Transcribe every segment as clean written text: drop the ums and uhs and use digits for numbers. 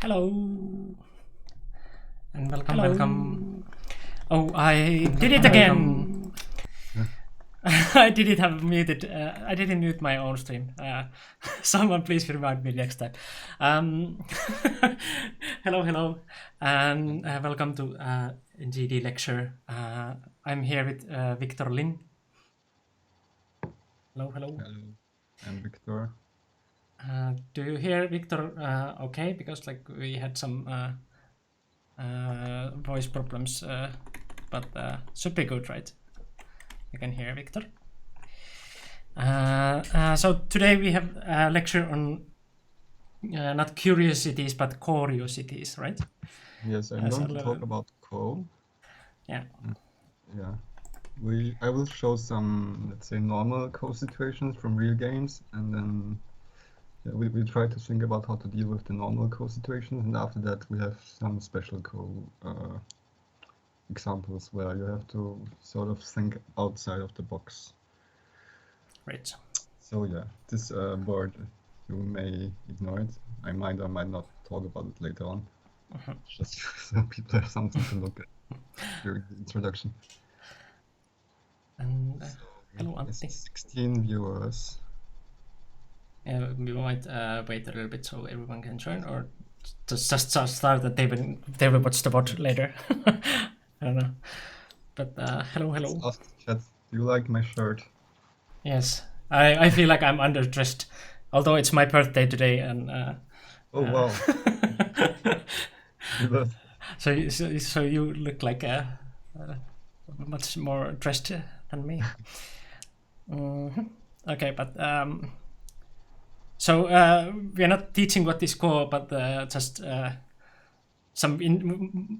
Hello and welcome. Oh, I did it again. I didn't have muted. I didn't mute my own stream. Someone please remind me next time. Hello, and welcome to NGD lecture. I'm here with Viktor Lin. Hello. Hello, I'm Viktor. Do you hear Viktor okay? Because we had some voice problems, but should be good, right? You can hear Viktor. So today we have a lecture on not curiosities but Ko-riosities, right? Yes, I'm going to talk about Ko. Yeah. Yeah. I will show some, let's say, normal Ko situations from real games, and then we try to think about how to deal with the normal Ko situations, and after that we have some special Ko examples where you have to sort of think outside of the box. Right. So yeah, this board, you may ignore it. I might or might not talk about it later on. Just so people have something to look at during the introduction. And So hello, Antti. 16 viewers. We might wait a little bit so everyone can join, or just start that they will watch the bot later. I don't know. But hello. Ask the chat, do you like my shirt? Yes, I feel like I'm underdressed, although it's my birthday today, and oh wow. So you look like much more dressed than me. Okay, but so we are not teaching what is Ko, but just some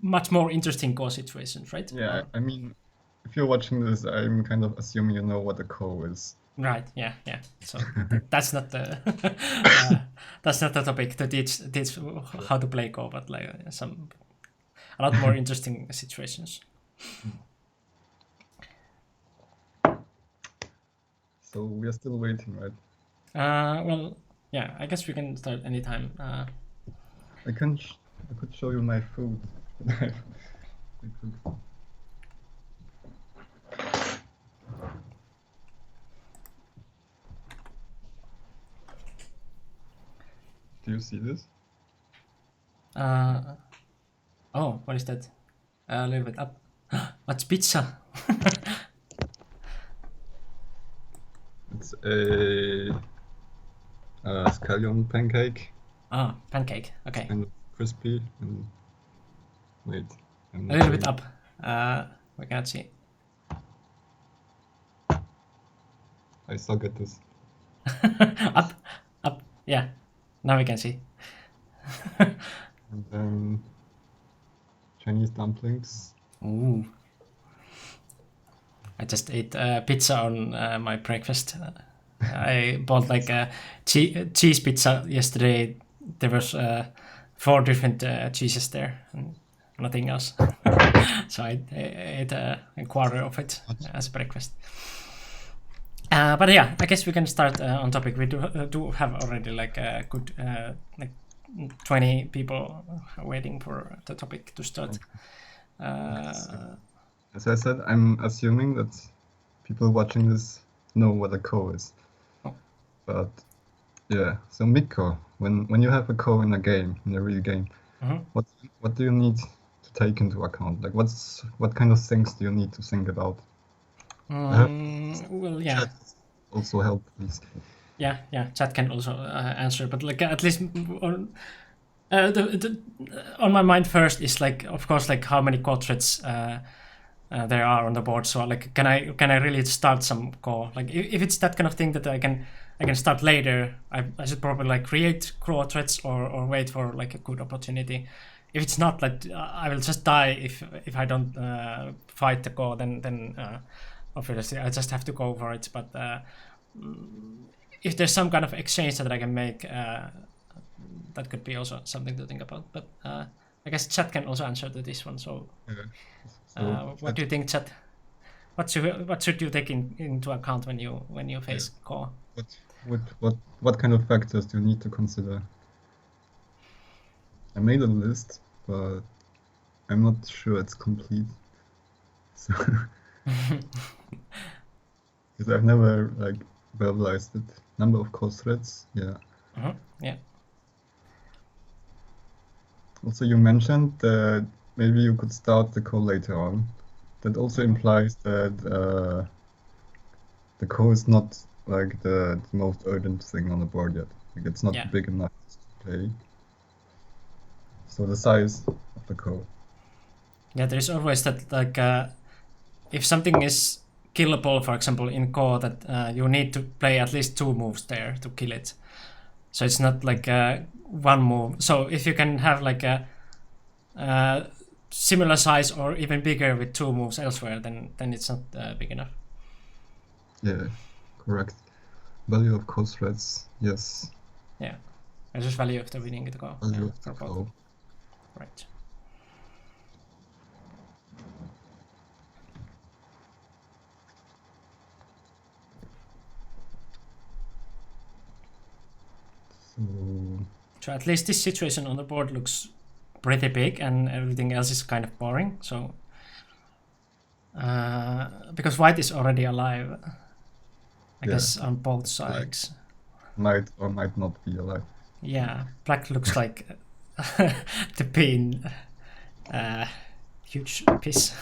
much more interesting Ko situations, right? Yeah, I mean, if you're watching this, I'm kind of assuming you know what a Ko is. Right. Yeah. So that's not the that's not the topic to teach how to play Ko, but like a lot more interesting situations. So we are still waiting, right? Well, yeah. I guess we can start anytime. I could show you my food. Do you see this? Oh, what is that? A little bit up. What's pizza? It's a scallion pancake. Ah, pancake. Okay. Kind of crispy. And wait. A little bit up. We can't see. I suck at this. Up. Yeah. Now we can see. And then Chinese dumplings. Ooh. I just ate pizza on my breakfast. I bought like a cheese pizza yesterday. There was 4 different cheeses there and nothing else. So I ate a quarter of it as breakfast. But yeah, I guess we can start on topic. We do have already like a good like 20 people waiting for the topic to start. As I said, I'm assuming that people watching this know what a Ko is. Oh. But yeah, so Mikko, when you have a Ko in a game, in a real game, what do you need to take into account? Like what kind of things do you need to think about? Well, yeah. Chat also help, please. Yeah. Chat can also answer, but like at least on my mind first is like, of course, like how many Ko threads there are on the board. So like, can I really start some Ko? Like if it's that kind of thing that I can start later, I should probably like create Ko threads or wait for like a good opportunity. If it's not, like I will just die if I don't fight the Ko. Then obviously I just have to go for it. But if there's some kind of exchange that I can make, that could be also something to think about. But I guess chat can also answer to this one. So, what do you think, chat? What should you take into account when you face Ko? What kind of factors do you need to consider? I made a list, but I'm not sure it's complete. So, because I've never like verbalized it. Number of core threads, yeah. Yeah. Also, you mentioned that maybe you could start the call later on. That also implies that the call is not like the most urgent thing on the board yet. Like it's not Yeah. big enough to play. So the size of the call. Yeah, there's always that, like, if something is killable, for example, in Ko, that you need to play at least 2 moves there to kill it. So it's not like one move. So if you can have like a similar size or even bigger with 2 moves elsewhere, then it's not big enough. Yeah, correct. Value of call threads, yes. Yeah, versus value after winning the Ko. Value Yeah, of the for both. call. Right. So at least this situation on the board looks pretty big, and everything else is kind of boring. So because white is already alive, I guess on both sides. Might or might not be alive. Yeah, black looks like the pin. Huge piece.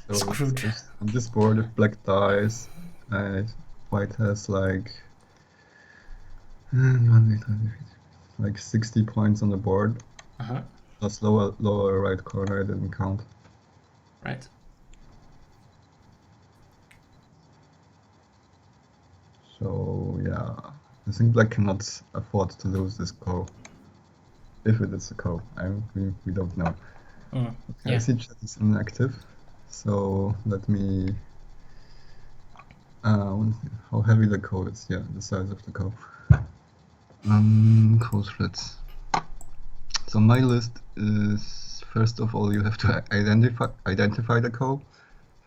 So Screwed. on this board, if black dies, white has like 60 points on the board. Plus lower right corner, I didn't count. Right. So yeah, I think black cannot afford to lose this Ko. If it is a Ko, we don't know. Okay, Yeah. I see chat is inactive, so let me. How heavy the Ko is? Yeah, the size of the Ko. Ko threads. So my list is, first of all, you have to identify the Ko.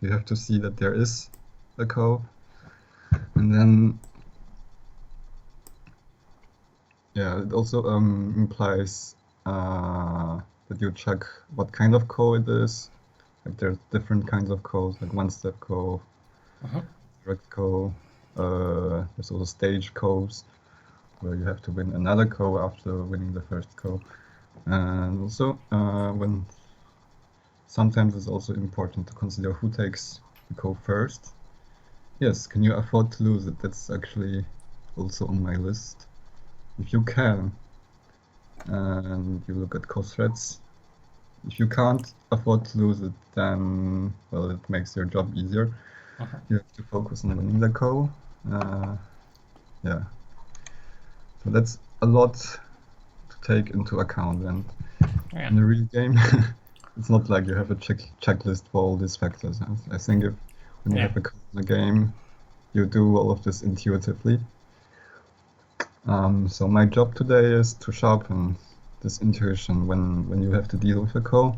You have to see that there is a Ko, and then yeah, it also implies that you check what kind of Ko it is. Like there's different kinds of Kos, like one-step Ko, direct Ko. There's also stage Kos, where you have to win another Ko after winning the first Ko. And also, when sometimes it's also important to consider who takes the Ko first. Yes, can you afford to lose it? That's actually also on my list. If you can, and you look at Ko threads, if you can't afford to lose it, then, well, it makes your job easier. You have to focus on winning the Ko. Yeah. So that's a lot to take into account. And in a real game, it's not like you have a checklist for all these factors. I think when you have a Ko in a game, you do all of this intuitively. So my job today is to sharpen this intuition when you have to deal with a Ko,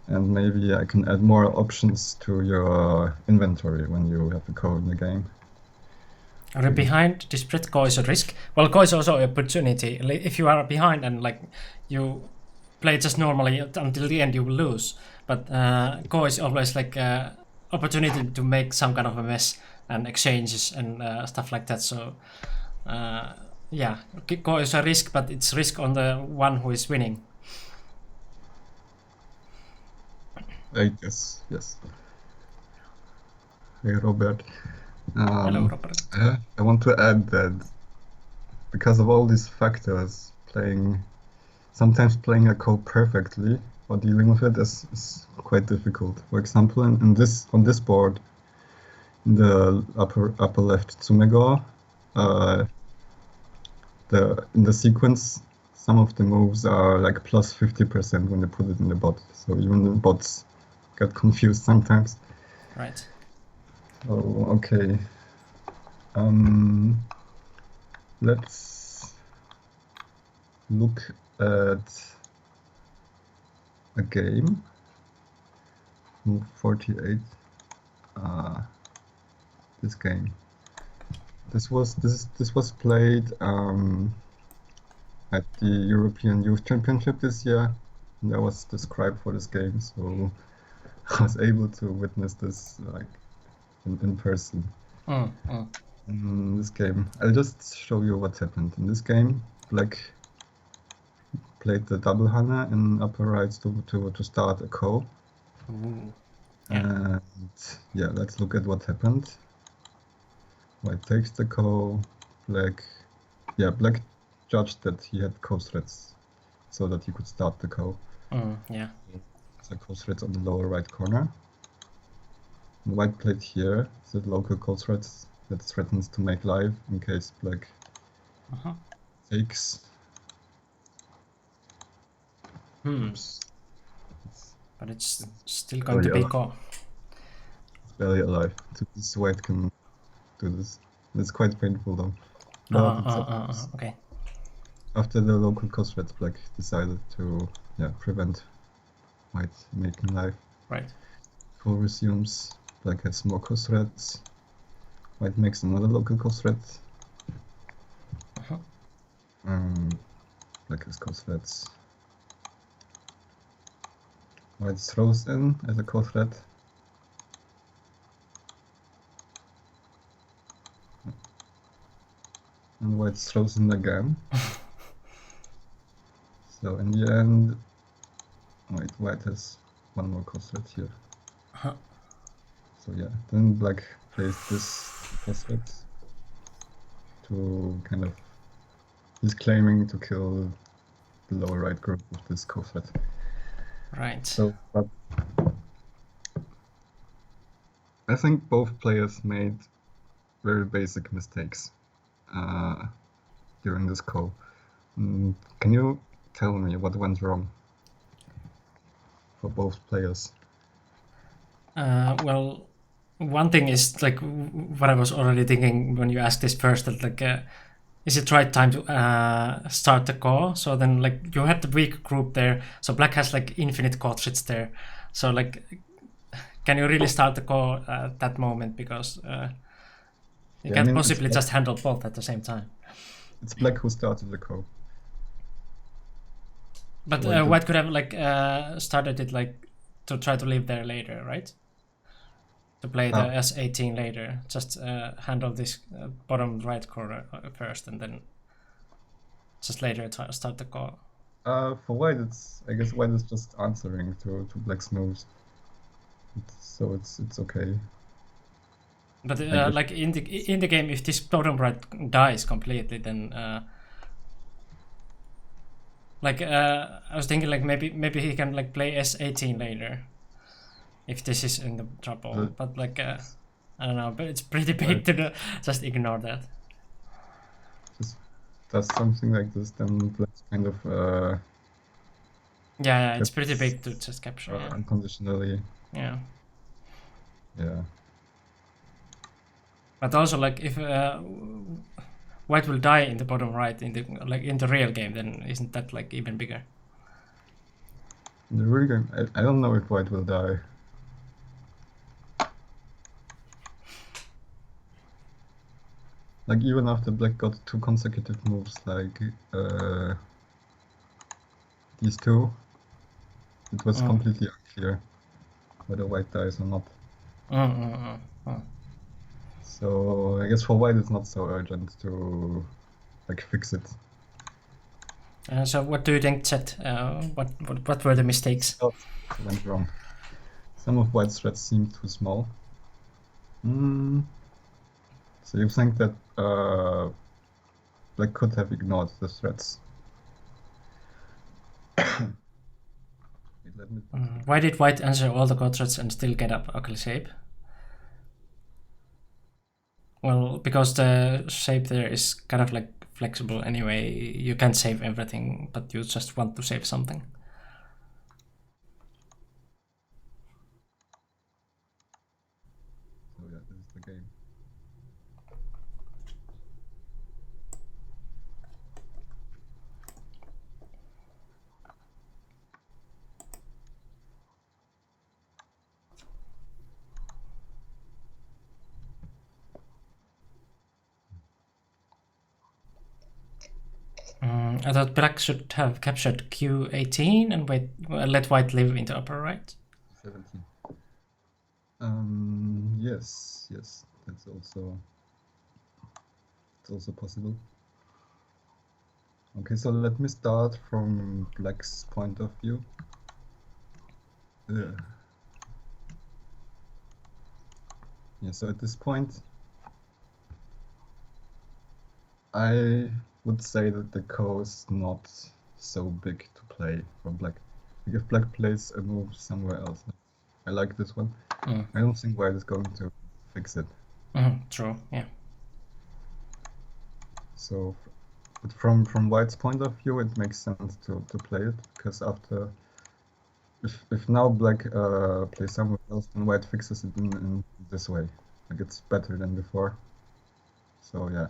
and maybe I can add more options to your inventory when you have a Ko in the game. Are you behind? This spread Ko is a risk. Well, Ko is also an opportunity. If you are behind and like you play just normally until the end, you will lose. But Ko is always like opportunity to make some kind of a mess and exchanges and stuff like that. So yeah, Ko is a risk, but it's risk on the one who is winning. I guess, yes. Hey, Robert. Hello, Robert. I want to add that because of all these factors, sometimes playing a Ko perfectly or dealing with it is quite difficult. For example, on this board, in the upper left Tsumego, in the sequence, some of the moves are like plus 50% when they put it in the bot. So even the bots get confused sometimes. Right. Oh, okay. Let's look at a game. Move 48. This game. This was played at the European Youth Championship this year, and I was the scribe for this game, so I was able to witness this like in person. In this game, I'll just show you what happened. In this game, Black played the double Hana in upper right to start a Ko. Ooh. And yeah, let's look at what happened. White takes the Ko. Black judged that he had Ko threats, so that he could start the Ko. Yeah. So Ko threats on the lower right corner. And White played here the local Ko threats that threatens to make live in case Black takes. Oops. But it's still going to be Ko. It's barely alive. So this White can do this. It's quite painful though. But Okay. After the local Ko threats, Black decided to prevent White making live. Right. Ko resumes. Black has more Ko threats. White makes another local Ko threat. Black has Ko threats. White throws in as a Ko threat. And White throws in again. So in the end, White has one more Ko threat here. So yeah, then Black plays this Ko threat to kind of, he's claiming to kill the lower right group with this Ko threat. Right. So, but I think both players made very basic mistakes during this Ko. Can you tell me what went wrong for both players? Well, one thing is like what I was already thinking when you asked this first, that like is it right time to start the Ko? So then like you had the weak group there, so Black has like infinite Ko threats there. So like, can you really start the Ko at that moment? Because you can't possibly just handle both at the same time. It's Black who started the Ko. But White could have like started it like to try to live there later, right? To play the S18 later, just handle this bottom right corner first, and then just later start the Ko. For White, I guess White is just answering to Black's moves, so it's okay. But like in the game, if this bottom right dies completely, then like I was thinking like maybe he can like play S18 later, if this is in the trouble. But like I don't know, but it's pretty big to just ignore that. Just does something like this, then Black's kind of yeah, it's pretty big to just capture unconditionally. Yeah. But also like if White will die in the bottom right in the real game, then isn't that like even bigger? In the real game, I don't know if White will die. Like even after Black got 2 consecutive moves, like these two, it was completely unclear whether White dies or not. So I guess for White it's not so urgent to like fix it. So what do you think, Chet? What were the mistakes? What went wrong? Some of White's threats seemed too small. So you think that Black could have ignored the threats? Why did White answer all the Ko threats and still get up ugly shape? Well, because the shape there is kind of like flexible anyway. You can't save everything, but you just want to save something. So yeah, this is the game. I thought black should have captured Q18 and let white live into upper right. 17. Yes, that's also possible. Okay, so let me start from black's point of view. Yeah, so at this point, I would say that the Ko is not so big to play for black. Like if black plays a move somewhere else, I like this one. I don't think white is going to fix it. True, yeah. So, but from white's point of view, it makes sense to play it, because after, if now black plays somewhere else, then white fixes it in this way. Like it's better than before. So yeah.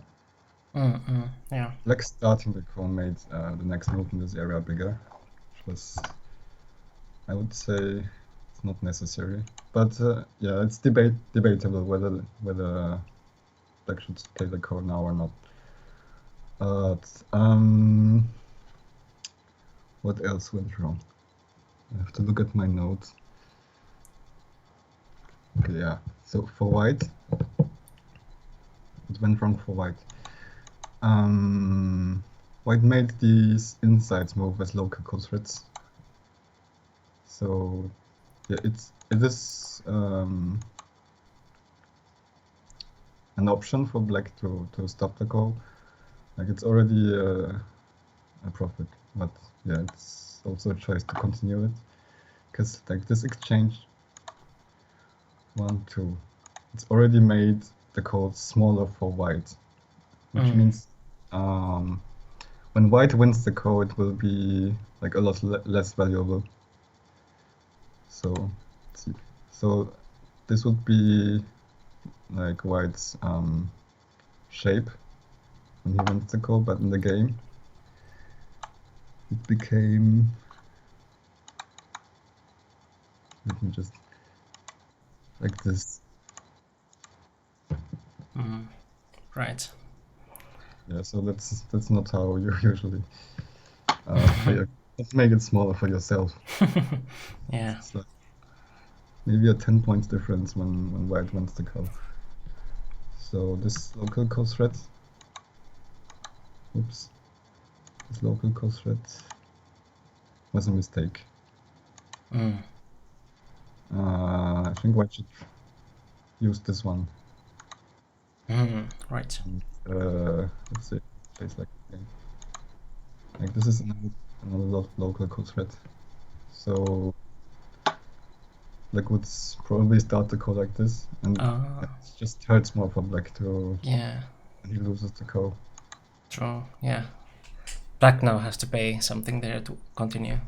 Yeah. Black starting the Ko made the next move in this area bigger, which was, I would say, it's not necessary. But yeah, it's debatable whether black should play the Ko now or not. What else went wrong? I have to look at my notes. Okay, yeah. So for white, it went wrong for white. White made these insides move as local Ko threats. So yeah, it is an option for black to stop the Ko. Like it's already a profit, but yeah, it's also a choice to continue it, because like this exchange, 1, 2, it's already made the Ko smaller for white, which means when white wins the Ko, it will be like a lot less valuable. So let's see. So this would be like white's shape when he wins the Ko, but in the game it became, let me just, like this. Right. Yeah, so that's not how you usually play. Let's make it smaller for yourself. Yeah. It's like maybe a 10 points difference when white wins the Ko. So this local Ko threat, oops, this local Ko threat was a mistake. I think white should use this one. Right. Let's see, plays like this is another local Ko threat. So black would probably start the Ko like this, and it just hurts more for black to, Yeah. and he loses the Ko. True, yeah. Black now has to pay something there to continue.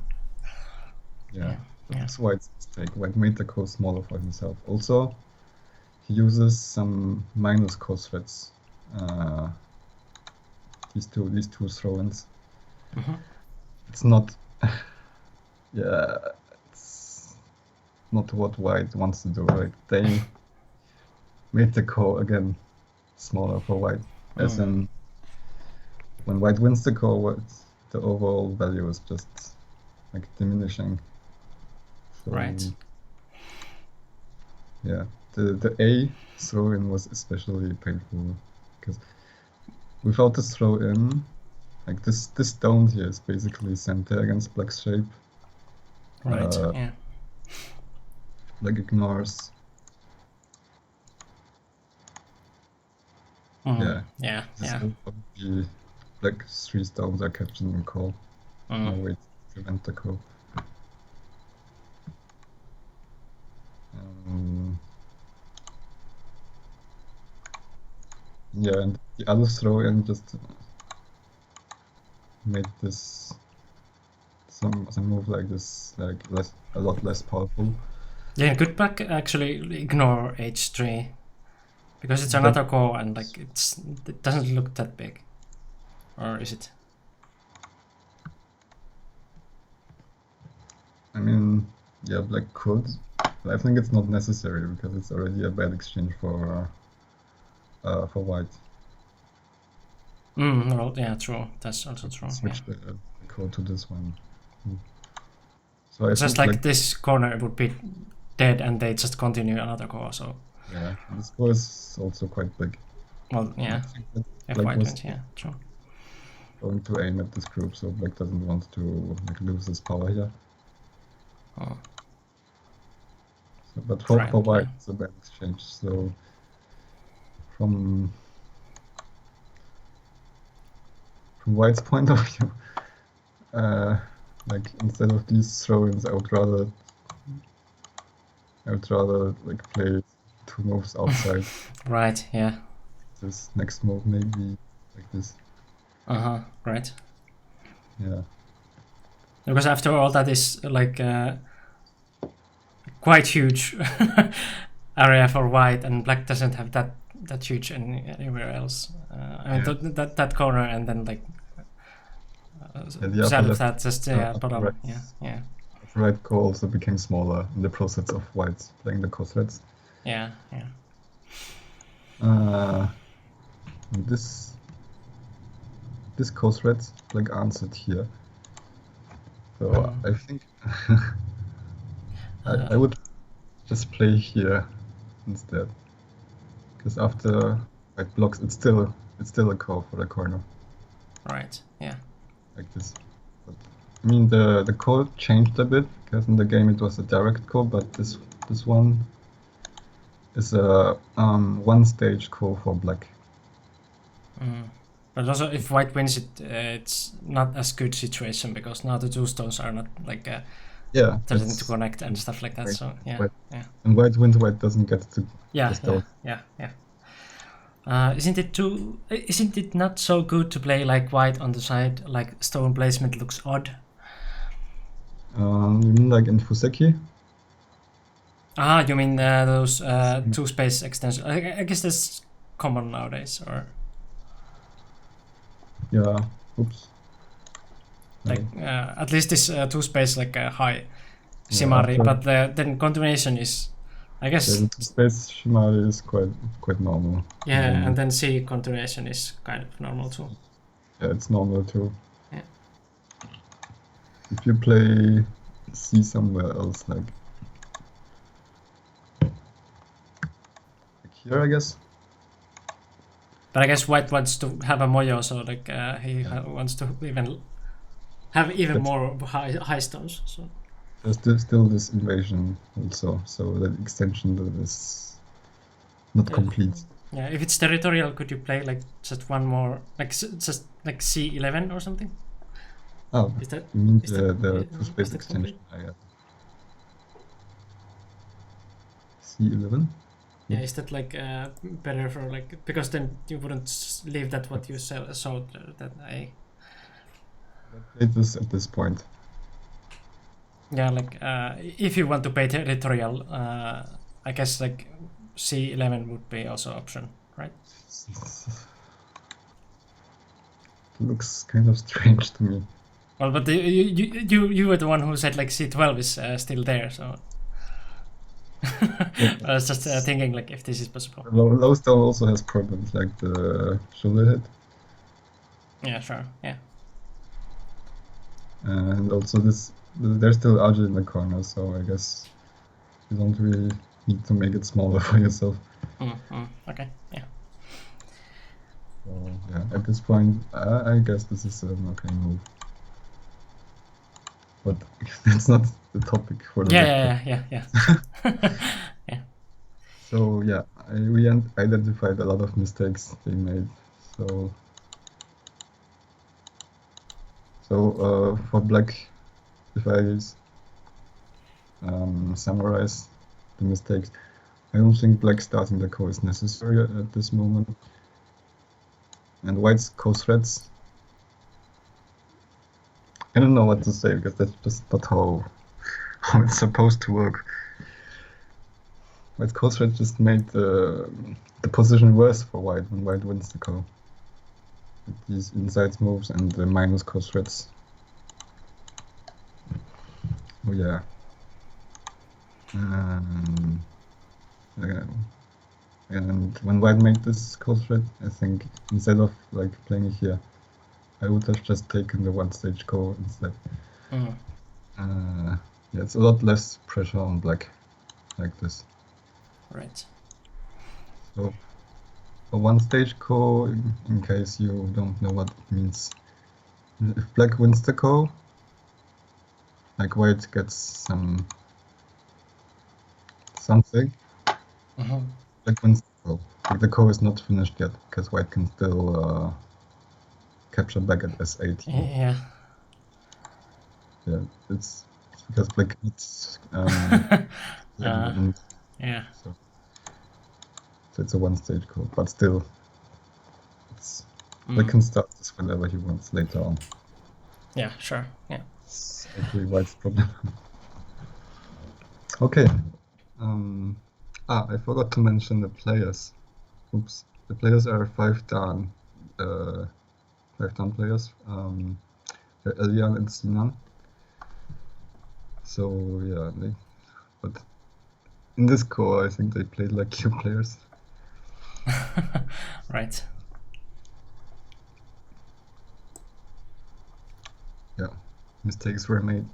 Yeah. That's white's mistake. White made the Ko smaller for himself. Also, he uses some minus Ko threats. These two throw-ins. It's not. Yeah, it's not what white wants to do. Right? They made the Ko again smaller for white, as in when white wins the Ko, the overall value is just like diminishing. So, Right. Yeah, the A throw-in was especially painful, because without the throw-in, like this stone here is basically center against black's shape. Right, yeah. Black ignores. Yeah. Yeah. The black 3 stones are capturing the Ko. No way to prevent the Ko. Yeah, and the other throw-in just made this some move like this like a lot less powerful. Yeah, could black actually ignore H3 because it's another Ko and like it doesn't look that big, or is it? I mean, yeah, black could, but I think it's not necessary because it's already a bad exchange for white. Well, yeah, true. That's also true. Yeah. Switch the code to this one. So I It's just think like this corner would be dead, and they just continue another core. So, yeah, this core is also quite big. well, I yeah. think that If Black white was wins, yeah, true. going to aim at this group, so Black doesn't want to like lose his power here. Oh, So, but right. for white, Yeah. it's a bad exchange. So from white's point of view, like instead of these throw-ins, I would rather like play 2 moves outside. Right. Yeah. This next move maybe like this. Right. Yeah. Because after all, that is like quite huge area for white, and black doesn't have that huge anywhere else. I mean, Yeah. that corner, and then like Yeah, the side upper of left, that, just upper bottom. right, Yeah. upper right core also became smaller in the process of white playing the core threads. Yeah. This core threads like answered here. So I think I would just play here instead, because after white blocks, it's still a core for the corner. Right. Yeah. Like this. But, I mean, the core changed a bit, because in the game it was a direct core, but this one is a one stage core for black. But also, if white wins it, it's not as good situation, because now the two stones are not like Yeah, threatening to connect and stuff like that. Right. So yeah. White. And white wins, white doesn't get to Yeah. stone. Isn't it not so good to play like white on the side? Like stone placement looks odd. You mean like in Fuseki? You mean those two space extensions? I guess that's common nowadays, or Yeah. Oops. like at least this two space like high Yeah, Shimari, after- but then continuation is, I guess, The space Shimari is quite normal. yeah, and then C continuation is kind of normal too. Yeah, it's normal too. Yeah. If you play C somewhere else, like here, I guess. But I guess white wants to have a Moyo, so like he wants to have even more high stones. So There's still this invasion also, so that extension that is not complete. Yeah, if it's territorial, could you play like just one more, like just like C11 or something? Oh, Is that, you mean is the that- two is space that extension? complete? C11? Yeah, is that like better for like, because then you wouldn't leave that what you showed that I. Played this at this point. Yeah, like if you want to play territorial, I guess like C11 would be also option, right? It looks kind of strange to me. Well, but you were the one who said like C12 is still there, so I was just thinking like if this is possible. Low stone also has problems like the shoulder hit, Yeah, sure. Yeah. and also there's still Argent in the corner, so I guess you don't really need to make it smaller for yourself. Okay. Yeah. So yeah, at this point, I guess this is an okay move. But that's not the topic for the Yeah. Yeah. So yeah, we identified a lot of mistakes they made. So for black, if I summarize the mistakes, I don't think black starting the core is necessary at this moment. And white's core threads, I don't know what to say, because that's just not how it's supposed to work. White's core thread just made the position worse for white when white wins the core. With these inside moves and the minus core threads. Oh yeah. I And when white made this call threat, I think instead of like playing it here, I would have just taken the one stage Ko instead. Yeah, it's a lot less pressure on black like this. Right. So a one stage Ko, in case you don't know what it means. If black wins the Ko, like white gets something. Black wins the Ko. Like the Ko is not finished yet because white can still capture back at S8. Yeah. Yeah, it's because black needs yeah. So it's a one stage Ko, but still it's black can start this whenever he wants later on. Yeah, sure. Yeah. It's actually white's problem. Okay. I forgot to mention the players. Oops. The players are 5-dan players. They're Elian and Sinan. So yeah, but in this core, I think they played like Q players. Right. Yeah, mistakes were made.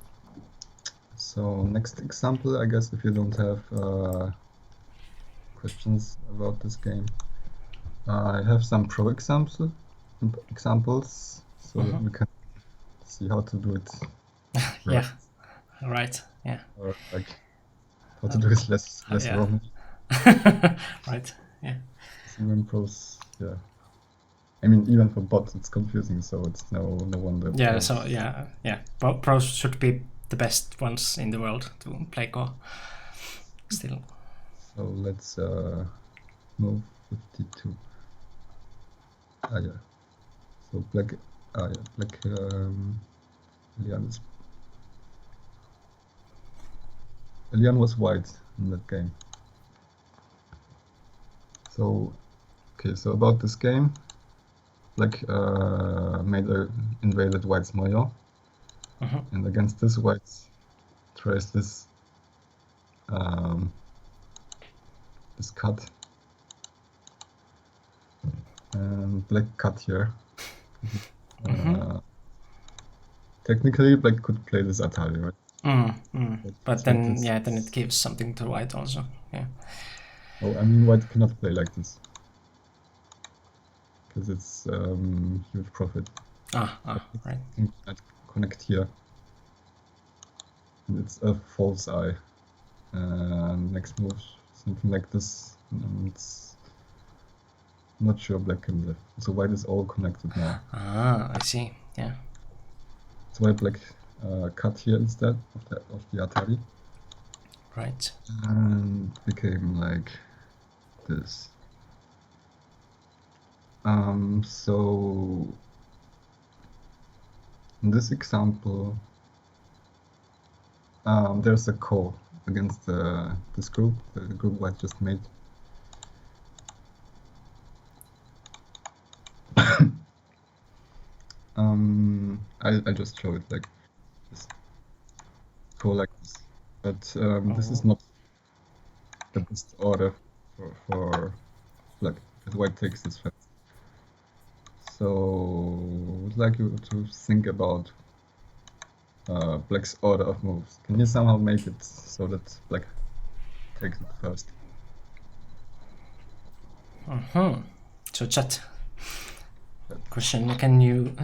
So next example, I guess, if you don't have questions about this game, I have some pro examples, so that we can see how to do it. Yeah. Right. Yeah. Or like how to do it less yeah. wrong. Right. Yeah. Even pros, yeah. I mean, even for bots, it's confusing, so it's no wonder. Yeah. pros- So yeah. Pros should be the best ones in the world to play Ko. Still. So let's move 52. Yeah. So black. Black. Elian was white in that game. So, okay. So about this game, black invaded white's Moyo, and against this white tries this this cut, and black cut here. Technically, black could play this Atari, right? But then, then it gives something to white also. Yeah. Oh, I mean, white cannot play like this because it's huge profit. Right. You cannot connect here. And it's a false eye. Next move, something like this. And it's not sure black can live. So white is all connected now. I see. Yeah. So why black cut here instead of the Atari. Right. And became like this. So in this example, there's a Ko against this group, the group white just made. I just show it like this, Ko like this, but this is not the best order for black, because white takes this fast. So I would like you to think about black's order of moves. Can you somehow make it so that black takes it first? So chat question, can you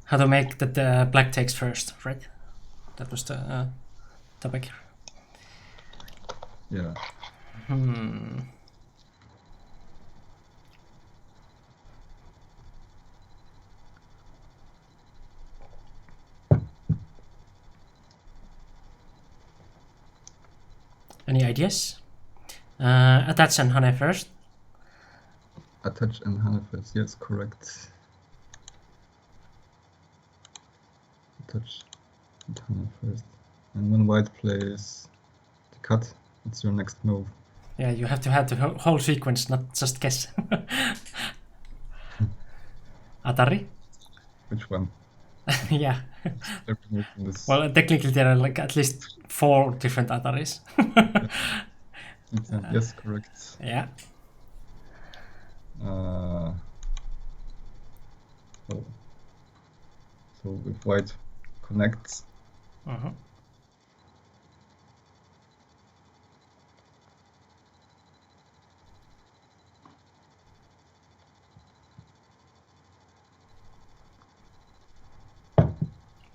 how to make that black takes first, right? That was the topic. Yeah. Any ideas? Attach and Hane first. Attach and Hane first, yes, correct. Attach and Hane first. And when white plays the cut, it's your next move. Yeah, you have to have the whole sequence, not just guess. Atari? Which one? Yeah. Every move in this. Well, technically there are like at least 4 different Ataris. D10. Yes, correct. Yeah. So, so if white connects, Mhm.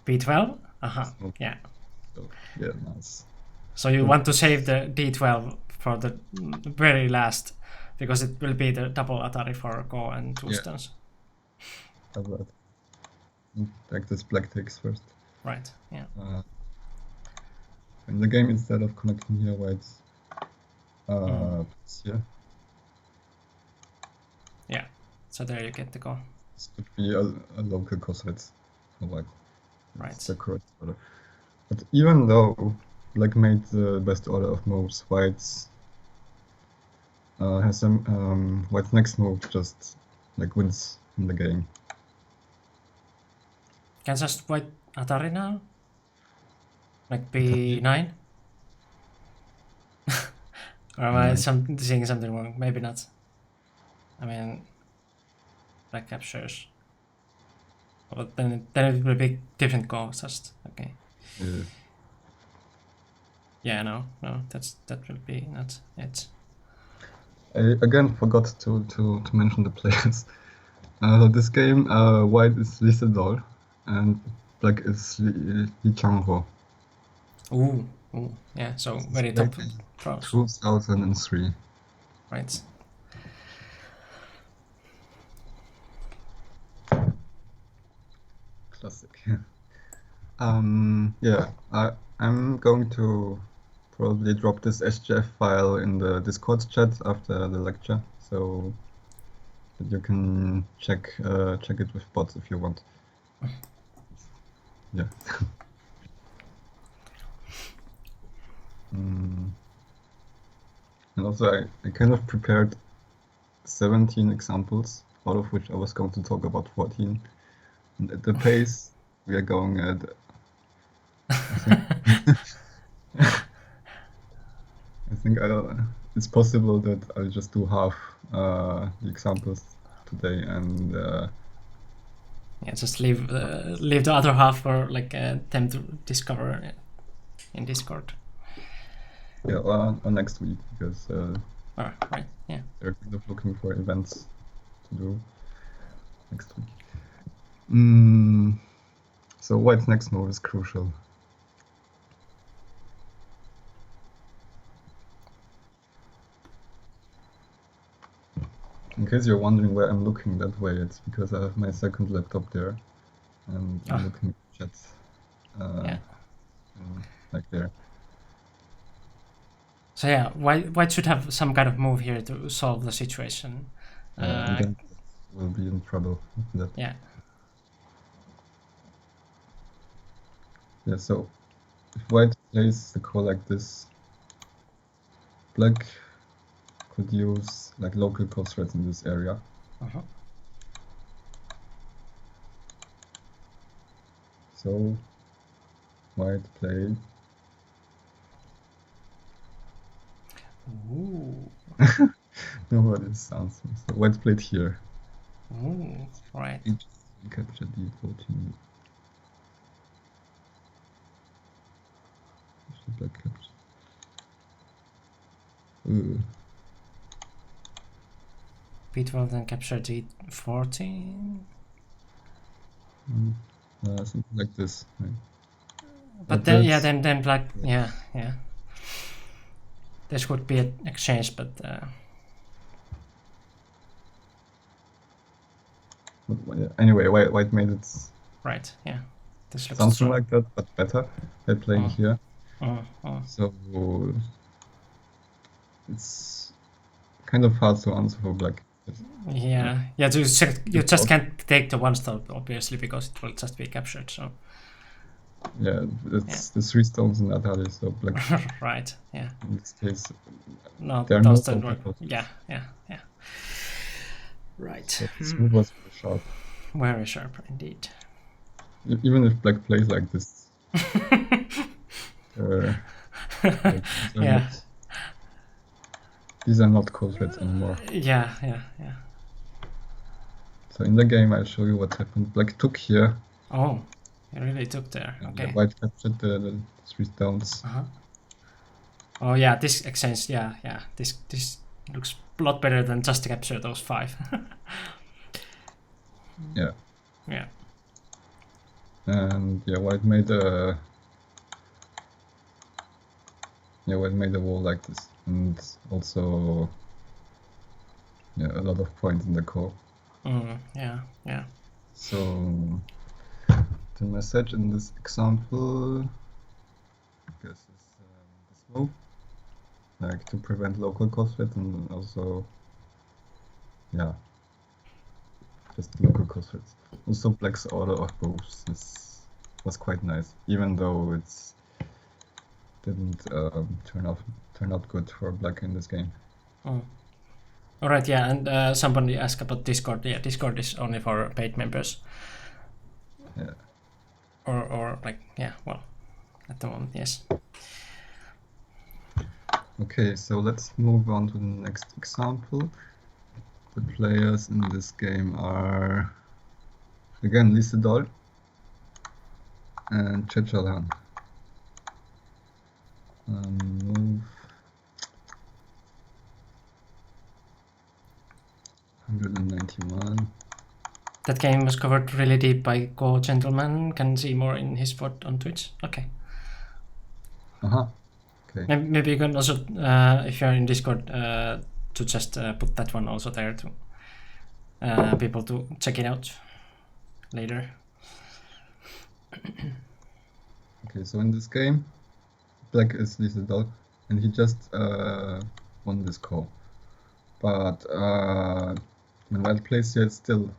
B12. so, Yeah. so yeah, nice. So you So want to save the D12 for the very last, because it will be the double Atari for Go and two yeah, stones. have that. Like this black takes first. Right. Yeah. In the game, instead of connecting here, white's puts here. Yeah. So there you get the Go. This could be a local coslet for white. Right. It's the correct order. But even though black made the best order of moves, white's has some white's next move just like wins in the game. Can just white Atari now? Like B9? Or am I seeing something wrong? Maybe not. I mean, black captures. But then it will be different Go. Just okay. Yeah. Yeah. No. That will be not it. I again forgot to mention the players. This game, white is Lee Sedol and black is Lee Chang-ho. Ooh. Yeah. So This is very played top in pros. 2003. Right. Classic. Yeah, I'm going to probably drop this SGF file in the Discord chat after the lecture, so that you can check it with bots if you want. Yeah. And also, I kind of prepared 17 examples, out of which I was going to talk about 14. And at the pace we are going at, I think it's possible that I'll just do half the examples today, and Yeah, just leave the other half for like them to discover in Discord. yeah, or next week, because Right. Yeah. they're kind of looking for events to do next week. So white's next move is crucial. In case you're wondering where I'm looking that way, it's because I have my second laptop there, and I'm looking at the chat. Yeah. Like there. So yeah, white should have some kind of move here to solve the situation. And then we'll be in trouble with that. Yeah. Yeah, so if white plays the call like this, black could use like local call threads in this area. So white played. Ooh. Nobody sounds. So white played here. Ooh. Right. Capture D14. Black capture. B12 then capture D14. Something like this. Right? But then yeah, then black yeah. This would be an exchange, but anyway, white made it. Right. Yeah. This looks something strong. like that, but better. They're playing here. So it's kind of hard to answer for black. Yeah. You just can't take the one stone, obviously, because it will just be captured. So yeah, it's the 3 stones in Atari, so black. Right. Yeah. In this case, no, there are those no don't work. Yeah. Right. So this move was very sharp. Very sharp indeed. Even if black plays like this. Yeah. these are not code threads anymore. Yeah. So in the game, I'll show you what happened. Black took here. Oh, it really took there. And Okay. white captured the 3 stones. Oh yeah, this exchange. Yeah. This looks a lot better than just to capture those 5. Yeah. Yeah. And yeah, white made a wall like this, and also a lot of points in the core. Yeah. So the message in this example, I guess, is this move, like to prevent local cost threat, and also just local cost threats. Also, black's order of moves was quite nice, even though it's didn't turn out good for black in this game. All right, yeah, and somebody asked about Discord. Yeah, Discord is only for paid members. Yeah. Or like, yeah, well, at the moment, yes. Okay, so let's move on to the next example. The players in this game are, again, Lisedol and Chechalan. Move 191. That game was covered really deep by Go Gentleman. Can see more in his VOD on Twitch. Okay. Okay. Maybe you can also, if you're in Discord, to just put that one also there to people to check it out later. Okay, so in this game, black is Lisedol, and he just won this call. But when white plays here, it's still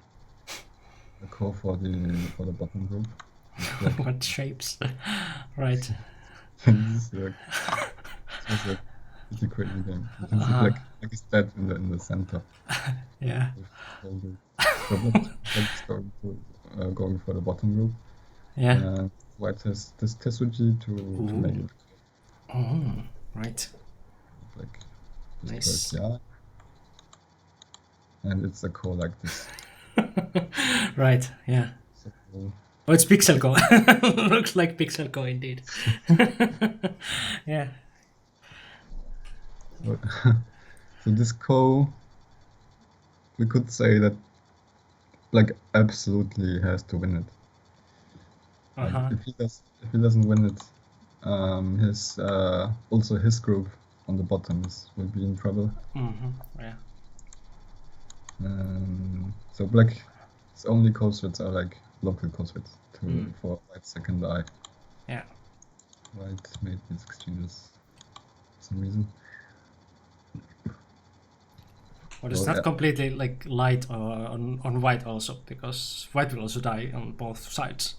a call for the bottom group. What shapes? Right. This is a pretty crazy game. You can see black is dead in the center. Yeah. So black is going for the bottom group. Yeah. And white has this Tesuji to make it. Oh, right. Like Nice. Yeah. And it's a call like this. Right, yeah. So, oh, it's Pixel Go. Looks like Pixel Go indeed. Yeah. So this Ko, we could say that black absolutely has to win it. Like, if he doesn't win it, also his group on the bottom will be in trouble. Yeah. So black's only code threats are like local code threats for white's second eye. Yeah. White made these exchanges for some reason. But it's not completely like light on white also, because white will also die on both sides.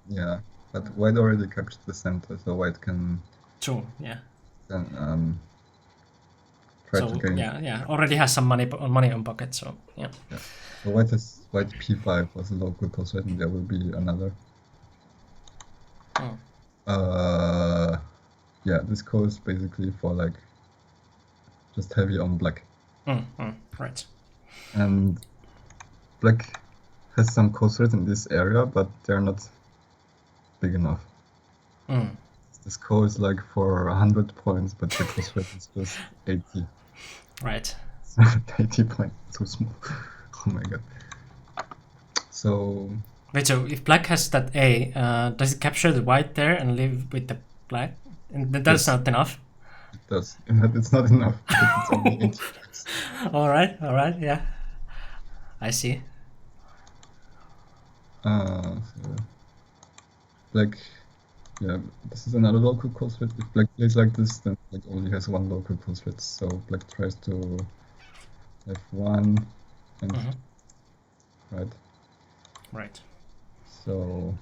Yeah, but white already captured the center, so white can. True. Yeah. Then try to gain. Yeah. Already has some money on pocket, so yeah. So white P5 was a local code threat, and there will be another. Yeah, this code is basically for like just heavy on black. Right. And black has some code threats in this area, but they're not big enough. This code is like for 100 points, but the code threat is just 80. Right. 80 points, too small. Oh my god. So. Wait, so if black has that A, does it capture the white there and leave with the black? And that's not enough? It does. It's not enough. It's only 80 points. Alright, yeah. I see. So black, this is another local code threat. If black plays like this, then black only has one local code threat. So black tries to have one and right. So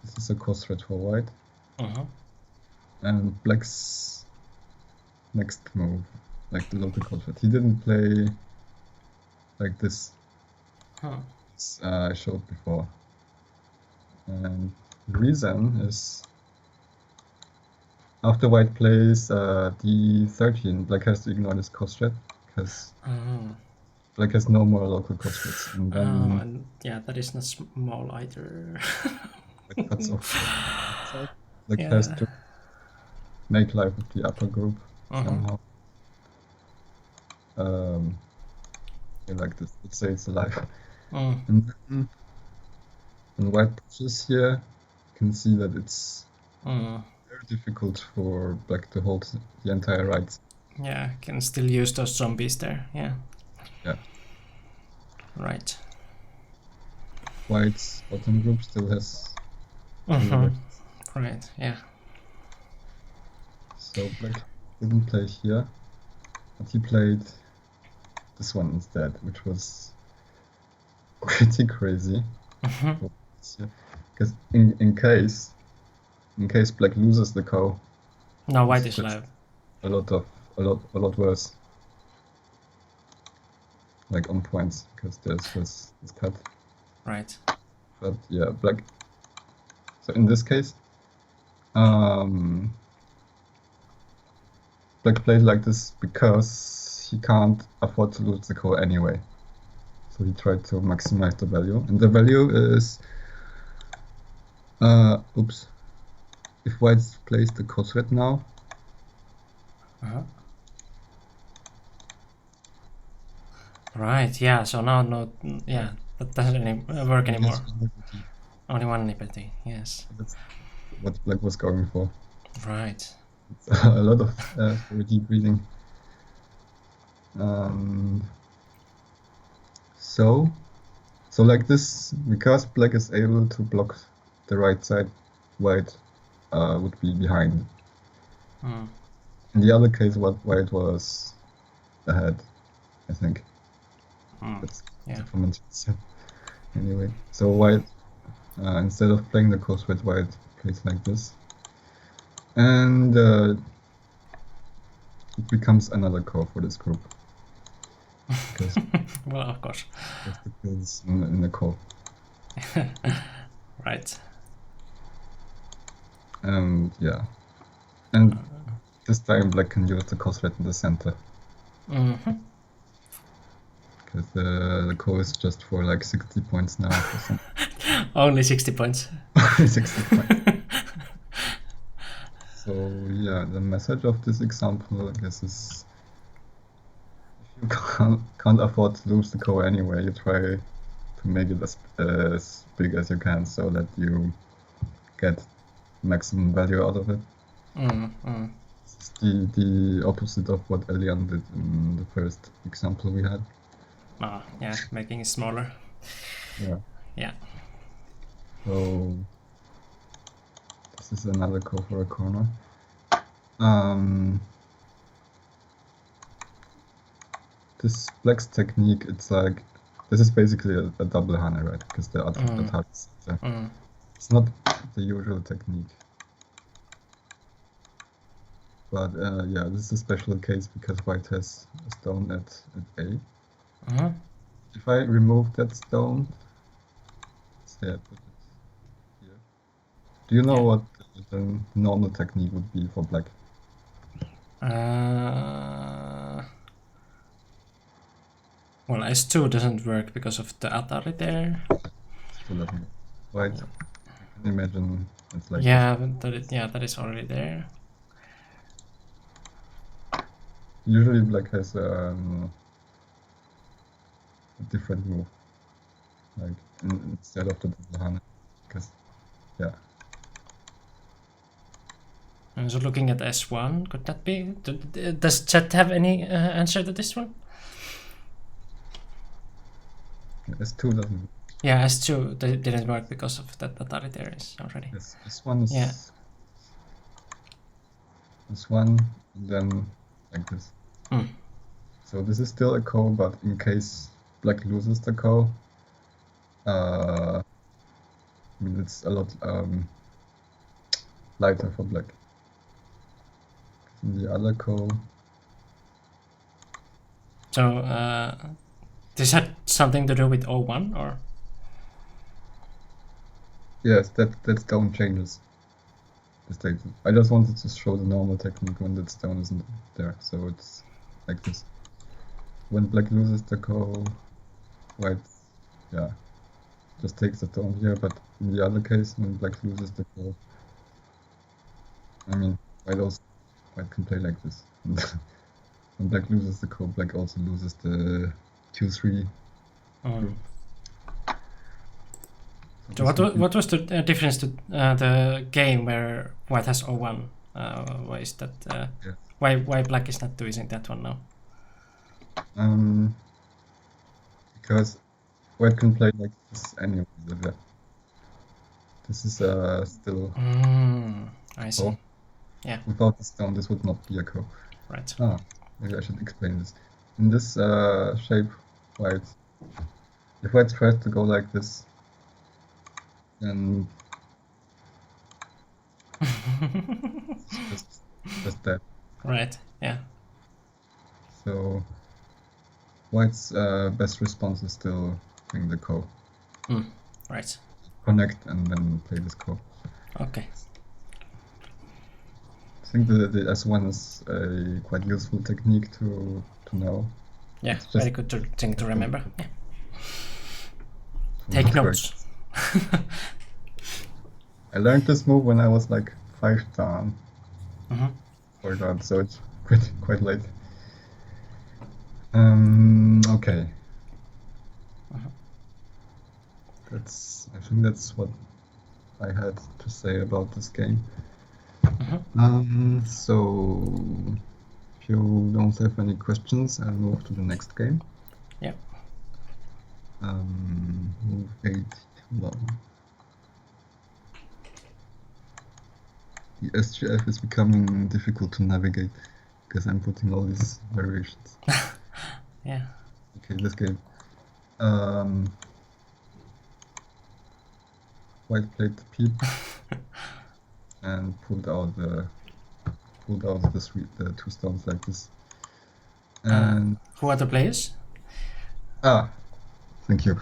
this is a code threat for white. And black's next move, like the local code threat, he didn't play like this. As I showed before. And the reason is after white plays d13, black has to ignore this cost threat because black has no more local cost threats. And then and yeah, that is not small either. white cuts off the side. Black Yeah. has to make life with the upper group somehow. Like this, let's say it's alive. And then when white pushes here, you can see that it's very difficult for black to hold the entire right. Yeah, can still use those zombies there. Yeah. Yeah. Right. White's bottom group still has. Right. Yeah. So black didn't play here, but he played this one instead, which was pretty crazy. Because in case black loses the Ko, no, white is alive. A lot worse. Like on points, because there's this cut. Right. But yeah, black. So in this case, black played like this because he can't afford to lose the Ko anyway. So he tried to maximize the value, and the value is oops. If white plays the Ko threat now, right. Yeah. So now no. Yeah, that doesn't work anymore. Only one liberty. Yes. That's what black was going for. Right. It's a lot of very deep reading. So like this, because black is able to block the right side, white would be behind. In the other case, white was ahead, I think. That's anyway. So white, instead of playing the Ko threat, white plays like this, and it becomes another Ko for this group. Well, of course. The kills in the Ko. Right. And yeah, and this time black can use the Ko threat in the center. Because the Ko is just for like 60 points now. Only 60 points. Only 60 points. So yeah, the message of this example, I guess, is if you can't afford to lose the Ko anyway, you try to make it as big as you can so that you get maximum value out of it. This is the opposite of what Elian did in the first example we had. Yeah, making it smaller. Yeah. So this is another Ko for a corner. This black's technique, it's like, this is basically a double Hane, right? Because the attack is there. It's not the usual technique. But yeah, this is a special case because white has a stone at A. If I remove that stone, say I put it here. Do you know what the normal technique would be for black? Well, S2 doesn't work because of the Atari there. White, you can imagine it's like that is already there. Usually black has a different move, like instead of the double Hane, because yeah. And so looking at S1, could that be? Does chat have any answer to this one? S2 doesn't. Yeah, S2 didn't work because of that Atari there is already. Yes, S1 is S1, and then like this. So this is still a Ko, but in case black loses the Ko, I mean it's a lot lighter for black. In the other Ko. So this had something to do with O1 or? Yes, that stone changes. the state. I just wanted to show the normal technique when that stone isn't there. So it's like this. When black loses the Ko, white, yeah, just takes the stone here. But in the other case, when black loses the Ko, I mean, white can play like this. And when black loses the Ko, black also loses the 2-3. Mm. So So what was the difference to the game where white has 0-1? Why is that? Yeah. Why black is not doing that one now? Because white can play like this anyway. This is still I see. Ko. Yeah. Without the stone, this would not be a Ko. Right. Maybe I should explain this. In this shape, if white tries to go like this, then it's just that. Right. Yeah. So white's best response is still playing the Ko. Right. Connect and then play this Ko. Okay. I think the S1 is a quite useful technique to know. Yeah, It's just very good thing to remember. Yeah. to Take correct. notes. I learned this move when I was like 5 down. Or not, so it's quite late. Okay. I think that's what I had to say about this game. So if you don't have any questions, I'll move to the next game. Yeah. Move 8. Well, the SGF is becoming difficult to navigate because I'm putting all these variations. Yeah. Okay, this game. White played the peep and pulled out the two stones like this. And who are the players? Thank you.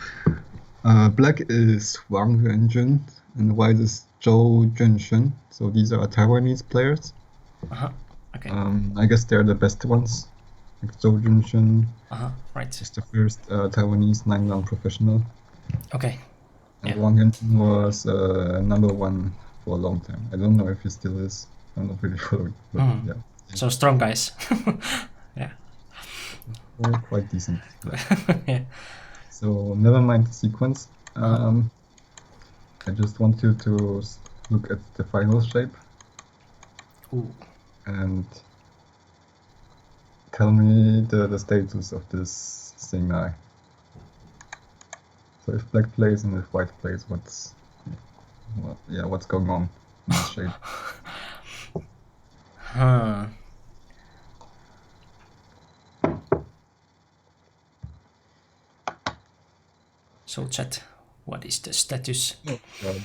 Black is Wang Yuanjun and white is Zhou Junshun. So these are Taiwanese players. Okay. I guess they're the best ones. Like Zhou Junshun Right. is the first Taiwanese 9-round professional. Okay. And Yeah. Wang Yuanjun was #1 for a long time. I don't know if he still is. I'm not really following. But yeah. So strong guys. Yeah. All quite decent. Yeah. So never mind the sequence. I just want you to look at the final shape. And tell me the status of this thing now. So if black plays and if white plays, what's going on in this shape? So chat, what is the status? Oh, God.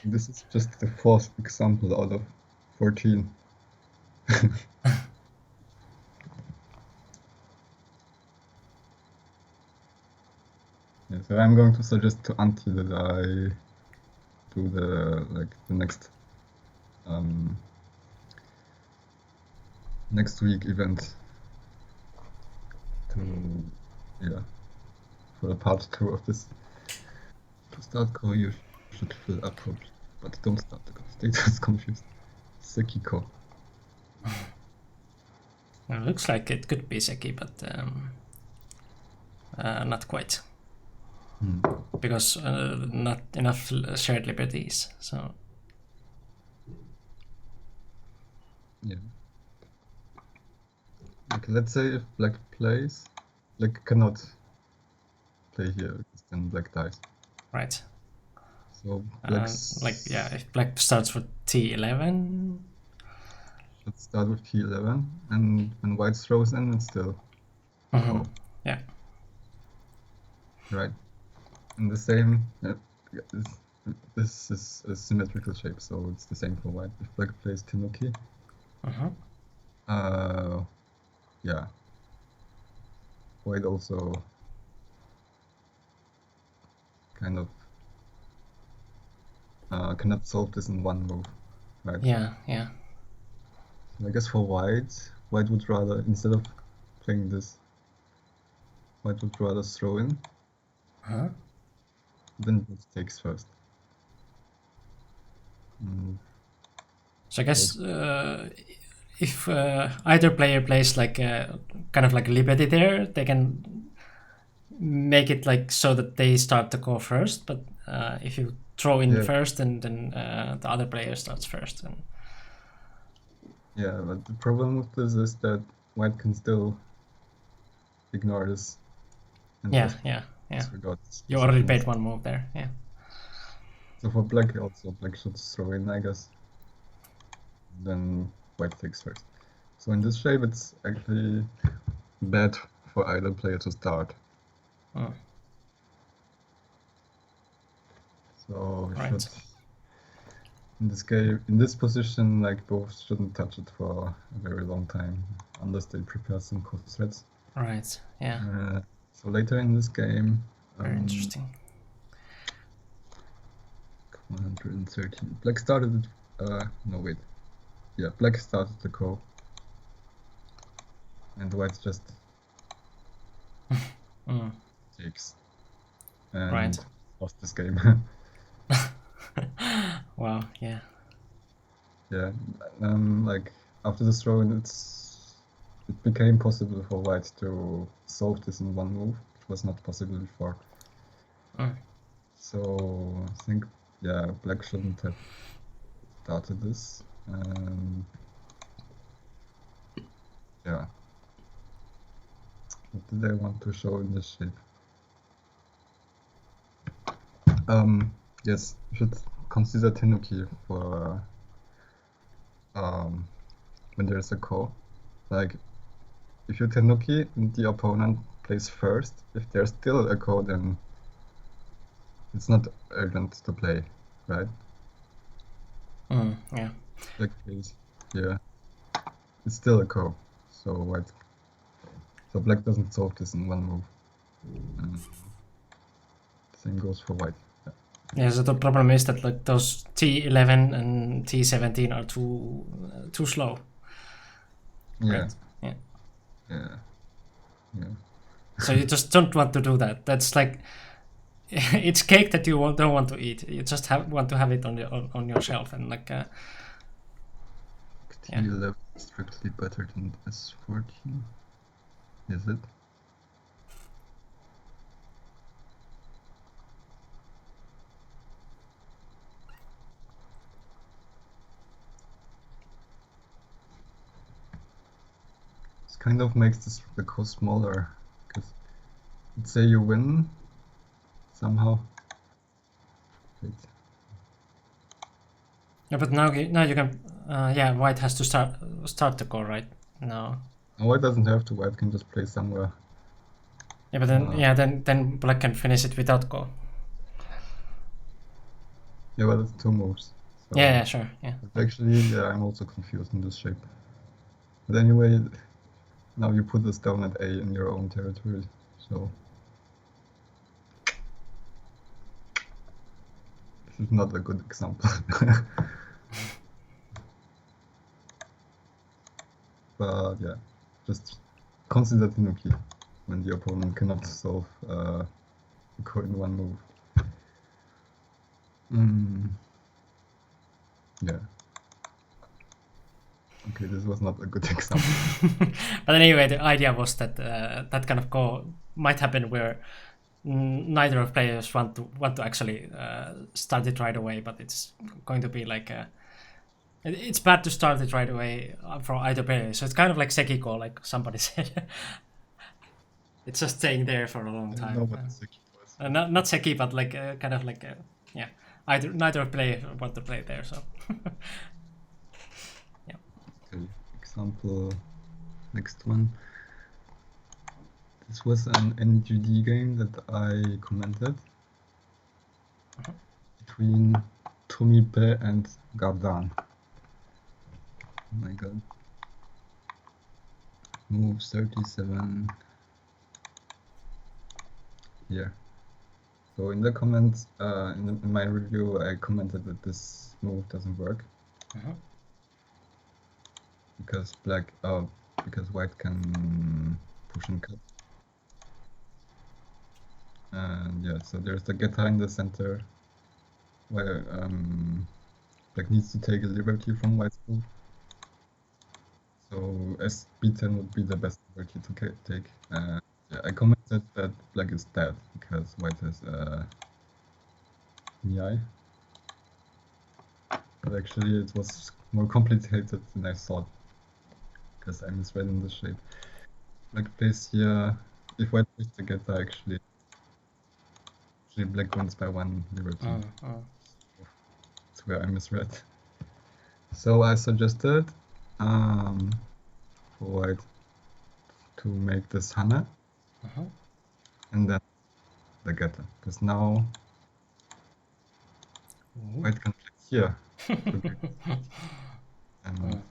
This is just the 4th example out of 14. Yeah, so I'm going to suggest to Antti that I do the next week event for the part 2 of this. To start Ko, you should fill up, but don't start the Ko. Status confused. Sekiko. It looks like it could be Seki, but not quite. Because not enough shared liberties. So. Yeah. Okay, let's say if black plays, black cannot play here because then black dies. Right. So black's if black starts with T11. Let's start with T11, and when white throws in, it's still Ko. Yeah. Right. And the same. This is a symmetrical shape, so it's the same for white. If black plays Tenuki. Yeah. White also kind of cannot solve this in one move. right? Yeah, yeah. So I guess for white would rather, instead of playing this, white would rather throw in, Huh? then white takes first. Mm, So I guess if either player plays like kind of like liberty there, they can make it like so that they start to go first. But if you throw in yeah, first, then the other player starts first. And yeah, but the problem with this is that white can still ignore this and yeah, just yeah, yeah. disregard this You already decision. paid one move there. Yeah. So for black also, black should throw in, I guess. Then white takes first. So in this shape, it's actually bad for either player to start. Mm. So we Right. should, in this game, in this position, like both shouldn't touch it for a very long time unless they prepare some cool threats. Right. Yeah. So later in this game, Very interesting. 113. Black started it. No wait. Yeah, black started the Ko, and white just Mm. takes and Right. lost this game. Wow. Yeah. Yeah, like after this throw, it became possible for white to solve this in one move, which was not possible before. Mm. So I think, yeah, black shouldn't have started this. Yeah, what did I want to show in this shape? Yes, you should consider Tenuki for when there's a Ko. Like, if you Tenuki and the opponent plays first, if there's still a Ko, then it's not urgent to play, right? Yeah. Black case, yeah, it's still a Ko, so white, so black doesn't solve this in one move. Same goes for white. Yeah, so the problem is that like those T11 and T17 are too slow. Yeah, Right? Yeah. yeah, yeah. So you just don't want to do that. That's like it's cake that you don't want to eat. You just want to have it on your shelf and like yeah. T11 is strictly better than S14. Is it? This kind of makes the Ko smaller, because let's say you win somehow. Wait. Yeah, but now you can yeah, white has to start the Ko, right? No. And white doesn't have to. White can just play somewhere. Yeah, but then yeah, then black can finish it without Ko. Yeah, but it's two moves. So Yeah, sure. Yeah. actually, yeah, I'm also confused in this shape. But anyway, now you put this down at A in your own territory. So this is not a good example. But yeah, just consider Tenuki when the opponent cannot solve a Ko in one move. Yeah. Okay, this was not a good example. But anyway, the idea was that that kind of Ko might happen where neither of players want to actually start it right away, but it's going to be like it's bad to start it right away for either player. So it's kind of like Sekiko, like somebody said. It's just staying there for a long I don't time. know what the Seki was. Not Seki, but like kind of like yeah. Neither player want to play there. So yeah. Okay, example, next one. This was an NGD game that I commented between Tomipe and Gardan. Oh my god. Move 37 here. So in the comments, in my review, I commented that this move doesn't work. Mhm. because because white can push and cut. And yeah, so there's the getter in the center where black needs to take a liberty from white's move. So SB10 would be the best liberty to take. Yeah, I commented that black is dead because white has Miai. But actually it was more complicated than I thought because I misread in the shape. Black plays here. If white plays the getter, actually black wins by 1 liberty. That's where I misread. So I suggested for white to make this Hana and then the getter, because now white can click here to get and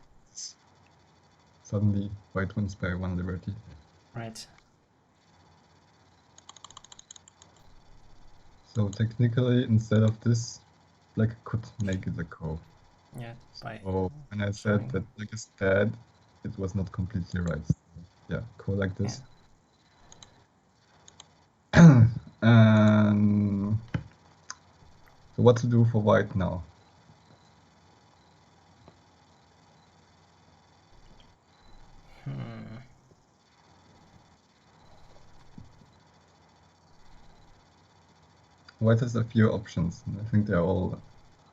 suddenly white wins by 1 liberty. Right. So technically, instead of this, black could make it a Ko. Yeah. So when I said that black is dead, it was not completely right. So, yeah, Ko like this. And so what to do for white now? White has a few options, and I think they're all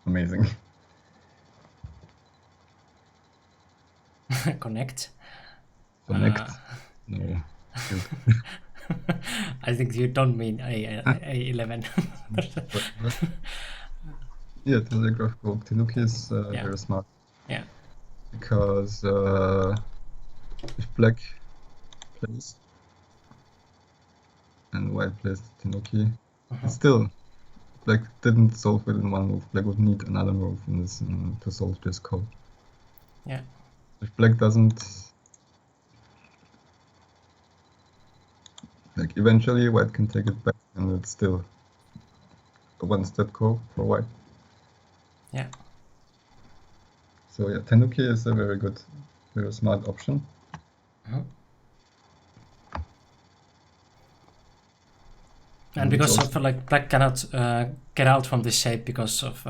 amazing. Connect. Connect? No. I think you don't mean A11. Yeah, telegraph gold. Tenuki is very smart. Yeah. Because if black plays and white plays Tenuki, it's still black didn't solve it in one move. Black would need another move in this to solve this Ko. Yeah. If black doesn't, like eventually white can take it back, and it's still a one-step Ko for white. Yeah. So yeah, Tenuki is a very good, very smart option. And because of like black cannot get out from this shape because of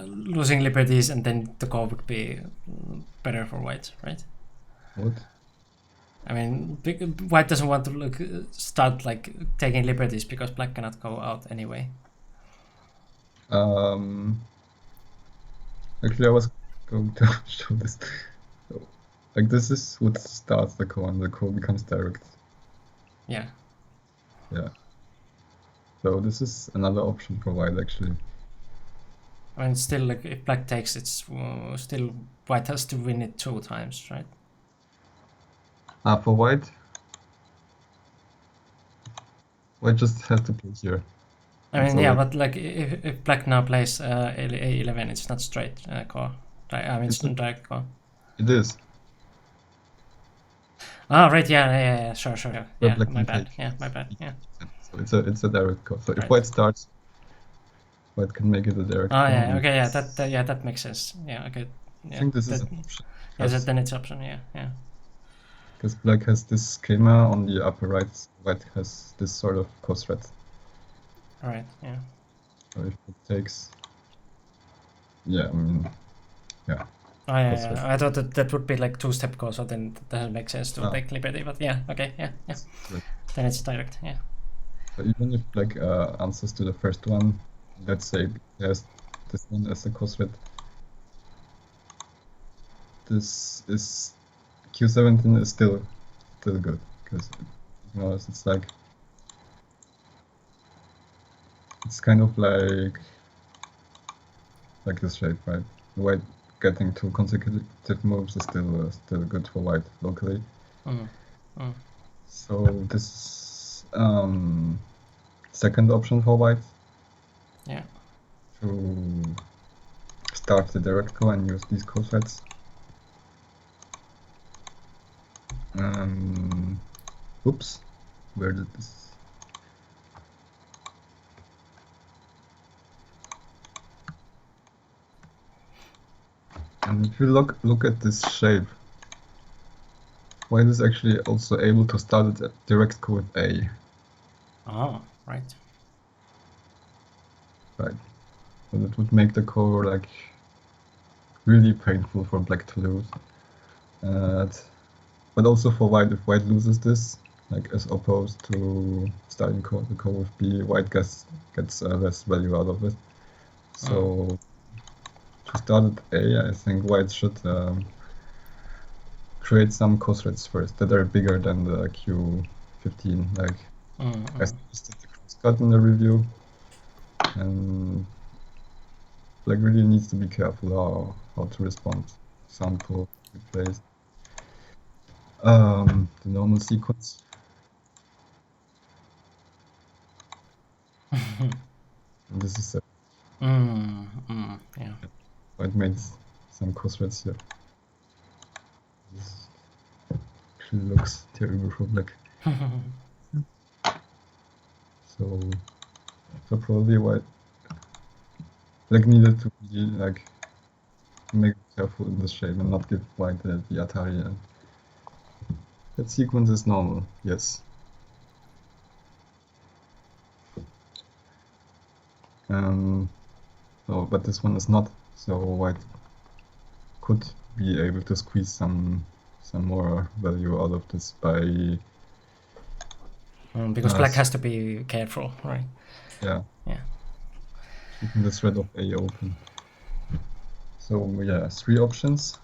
losing liberties, and then the Ko would be better for white, right? What? I mean, white doesn't want to start like taking liberties because black cannot go out anyway. Actually, I was going to show this. Like this would start the Ko, and the Ko becomes direct. Yeah. Yeah. So this is another option for white actually. I mean, still, like if black takes, it's still white has to win it 2 times, right? For white just has to play here. I mean, yeah, but like if black now plays A11, it's not straight Ko. I mean, it's not direct Ko. It is. Oh, right, yeah, sure. Yeah, black my can bad. take. Yeah, my bad. Yeah. So it's a direct Ko. So if white starts, white can make it a direct Ko. Oh yeah, okay, yeah, that makes sense. Yeah, okay. Yeah, I think this is an option. Yes, then it's option. Yeah. Because black has this schema on the upper right, white has this sort of Ko threat. All right. Yeah. So if it takes, yeah, I mean, yeah. Oh yeah. I thought that would be like 2-step Ko, so then that doesn't make sense to take liberty. But yeah, okay, yeah. Then it's direct. Yeah. So even if black answers to the first one, let's say there's this one as a Ko threat, this is Q17 is still good because it's like it's kind of like this shape, right? White getting 2 consecutive moves is still good for white locally. So this is second option for white. Yeah. To start the direct Ko and use these Ko threats. Oops, where did this? And if you look at this shape, white is actually also able to start at direct ko with A. Oh, right. Right. So that would make the ko like really painful for black to lose. But also for white, if white loses this, like as opposed to starting the ko with B, white gets less value out of it. So to start at A, I think white should create some ko threads first that are bigger than the Q15. Like I suggested the crosscut in the review, and like really needs to be careful how to respond. Sample replace the normal sequence. And this is it. Yeah. It made some ko threads here. This actually looks terrible for black. So probably white black needed to be like make careful in this shape and not give white the Atari. And that sequence is normal, yes. So, but this one is not. So white could be able to squeeze some more value out of this by because black has to be careful, right? Yeah. Yeah. Keeping the thread of A open. So yeah, 3 options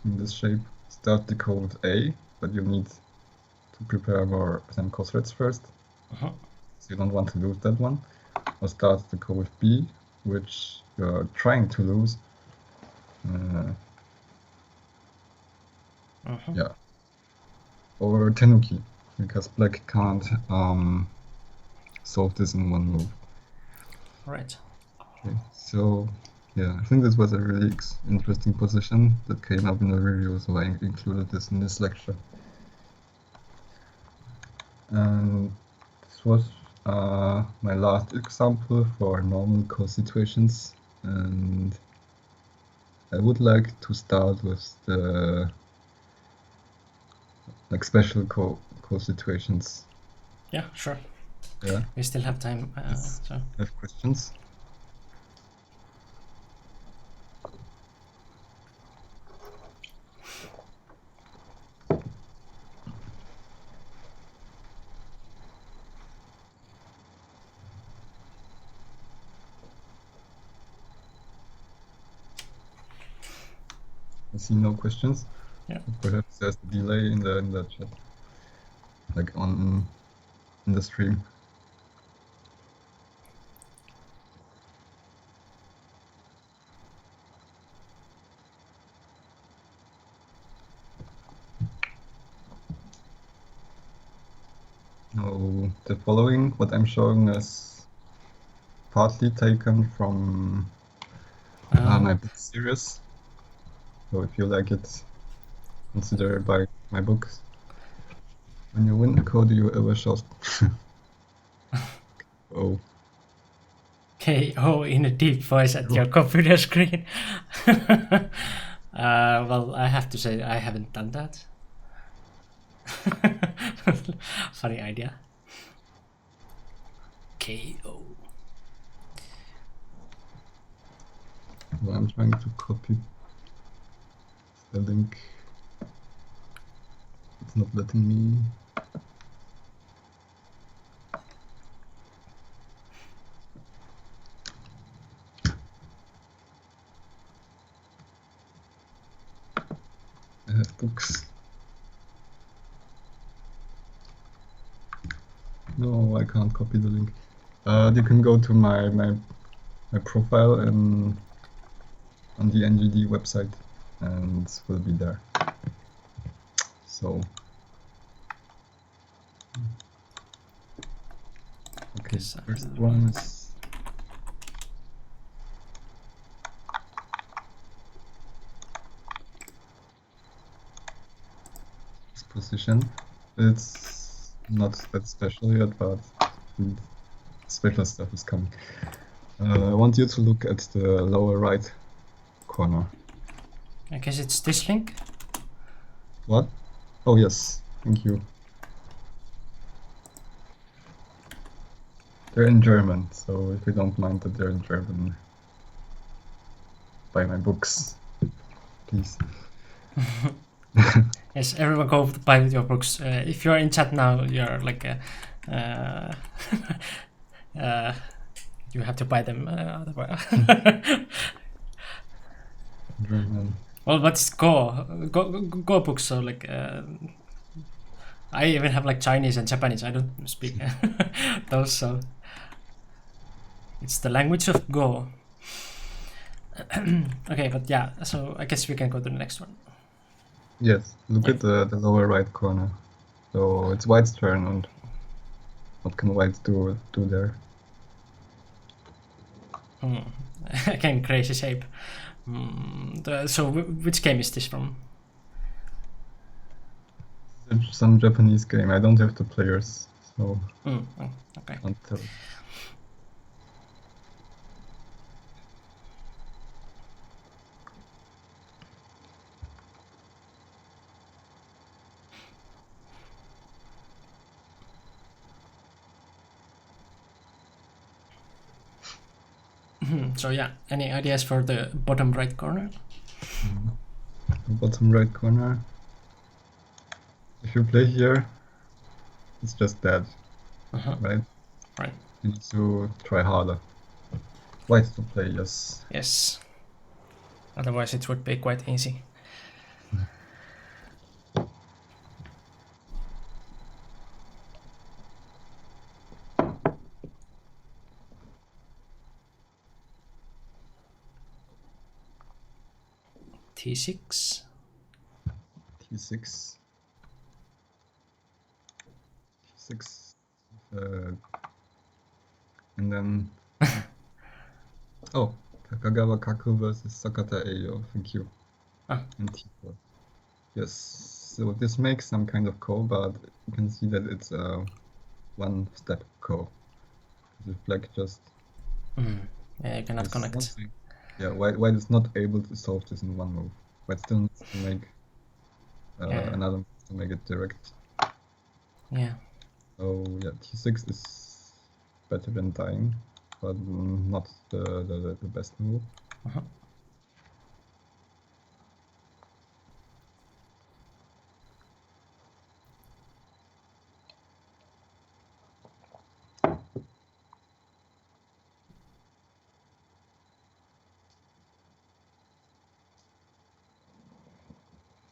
in this shape. Start the ko with A, but you need to prepare some ko threads first. So you don't want to lose that one. Or start the ko with B, which you're trying to lose. Yeah. Or Tenuki, because black can't solve this in one move. Right. Okay, so yeah, I think this was a really interesting position that came up in the review, so I included this in this lecture. And this was my last example for normal ko situations, and I would like to start with the like special ko situations. Yeah, sure. Yeah. We still have time. So. Have questions? I see no questions. Yeah. Perhaps there's a delay in the chat, like in the stream. No, the following, what I'm showing is partly taken from my book series. So if you like it, consider buy my books. When you win a ko, do you ever shout oh? KO in a deep voice at your computer screen. Well, I have to say I haven't done that. Funny idea. KO. Well, I'm trying to copy the link. It's not letting me. I have books. No, I can't copy the link. You can go to my profile on the NGD website, and it will be there. So, okay, first one is this position. It's not that special yet, but special stuff is coming. I want you to look at the lower right corner. I guess it's this link. What? Oh yes, thank you. They're in German, so if you don't mind that they're in German, buy my books, please. Yes, everyone go buy your books. If you're in chat now, you're like you have to buy them. German. Well, what's Go books? So like, I even have like Chinese and Japanese. I don't speak those, so it's the language of Go. Okay, but yeah, so I guess we can go to the next one. Yes, look Yeah. at the lower right corner. So it's White's turn, and what can White do there? Again, crazy shape. So which game is this from? It's some Japanese game. I don't have the players, so Okay. can't tell. So yeah, any ideas for the bottom right corner? Bottom right corner. If you play here, it's just dead, right? Right. You need to try harder. White to play, yes. Yes. Otherwise, it would be quite easy. T6. T6. T6. And then... oh, Takagawa Kaku versus Sakata Eyo. Thank you. And T4. Yes, so this makes some kind of call, but you can see that it's a one-step call. The black just... Yeah, you cannot connect. Yeah, White is not able to solve this in one move. White still needs to make another move to make it direct. Yeah. So yeah, T6 is better than dying, but not the best move.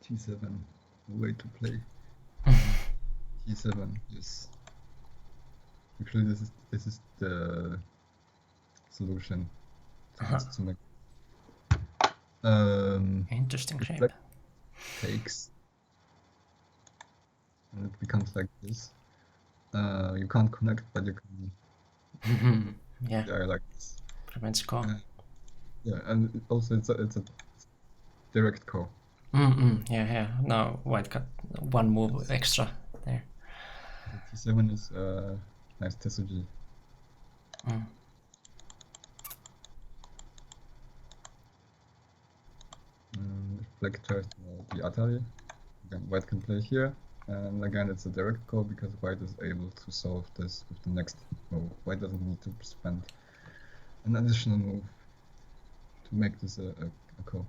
T7, way to play. T7, yes. Actually, this is the solution to make. Interesting shape. Black takes, and it becomes like this. You can't connect, but you can. Yeah. Yeah, I like this. Prevents call. Yeah, and also it's a direct call. Yeah. Now White got one move extra there. T7 is nice Tesuji. If black tries the Atari, again, White can play here. And again, it's a direct call because White is able to solve this with the next move. White doesn't need to spend an additional move to make this a call.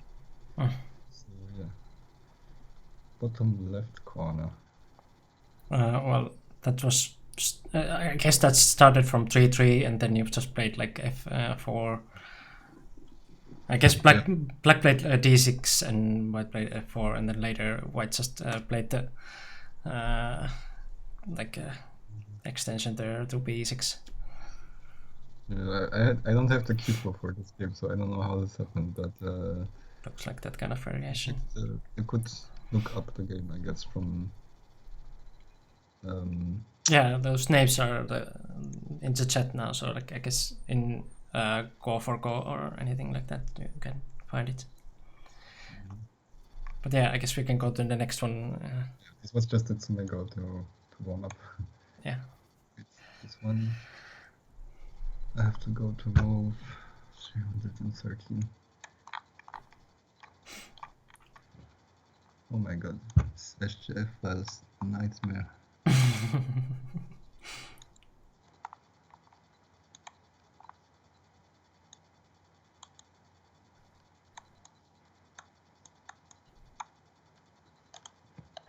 So yeah, bottom left corner. Well, that was. I guess that started from 3-3, and then you've just played like F4. I guess black played D6 and White played F4, and then later White just played the extension there to B6. Yeah, I don't have the keyboard for this game, so I don't know how this happened, but looks like that kind of variation. You could look up the game, I guess, from. Yeah, those names are in the chat now, so like I guess in Go for Go or anything like that, you can find it. But yeah, I guess we can go to the next one. This was just a Tsunego to warm up. Yeah. This one. I have to go to move 313. Oh my god, this SGF file's a nightmare.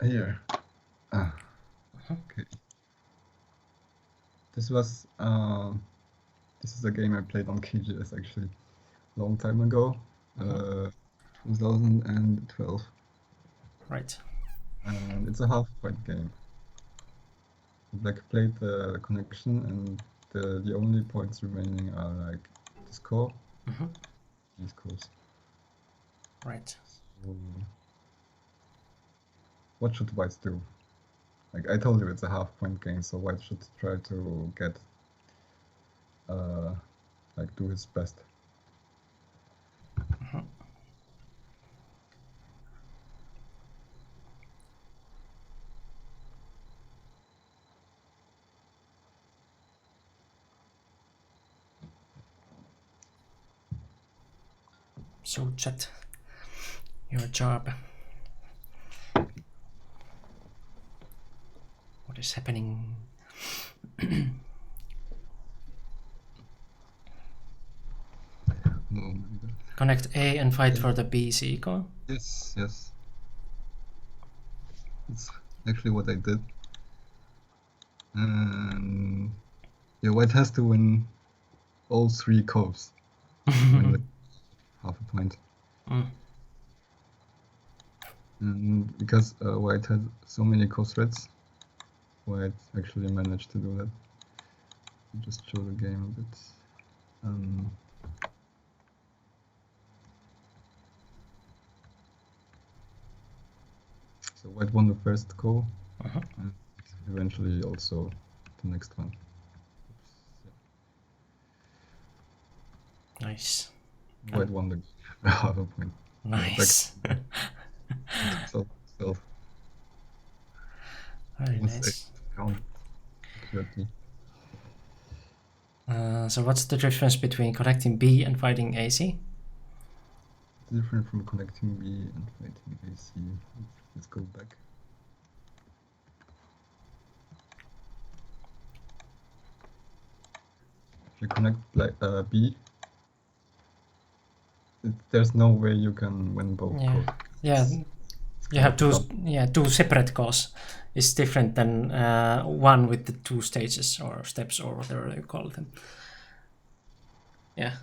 Here. Okay. This was this is a game I played on KGS actually a long time ago, 2012. Right. And it's a half-point game. Black played the connection, and the only points remaining are like this core, these cores. Right. So, what should white do? Like I told you, it's a half-point game, so white should try to get like do his best. So chat your job. What is happening? Oh my god. Connect A and fight for the B core. Yes, yes. It's actually what I did. And yeah, white has to win all 3 coves. Win the half a point. And because white had so many core threats, white actually managed to do that. I'll just show the game a bit. So white won the first core, and eventually also the next one. Nice. White won the half a point. Nice. Very nice. Accurately. So what's the difference between connecting B and fighting AC? Different from connecting B and fighting AC. Let's go back. If you connect B, there's no way you can win both cores. Yeah, you have two separate cores. It's different than one with the 2 stages or steps or whatever you call them. Yeah,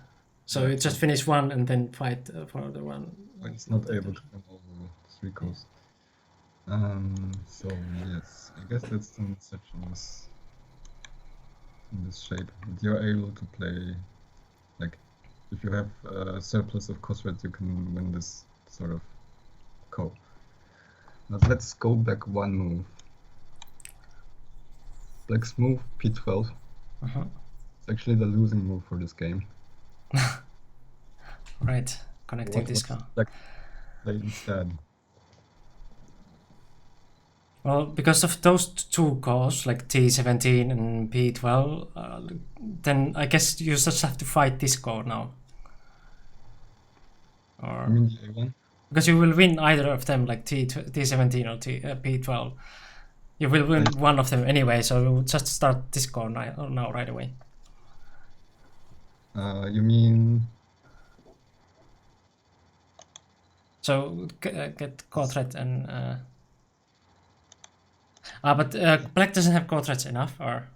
so you just finish one and then fight for the one. It's not able to win all the 3 cores. So yes, I guess that's the message in this shape. That you're able to play, like, if you have a surplus of core threats, you can win this sort of core. Now let's go back one move. Black's move, P12. It's actually the losing move for this game. Right, connecting this car. Black play instead. Well, because of those 2 cores, like T17 and P12, then I guess you just have to fight this core now. Or, You mean the A1? Because you will win either of them, like T17 or P12. You will win one of them anyway, so we'll just start this core now right away. You mean... So get core threat and... but black doesn't have core threats enough, or...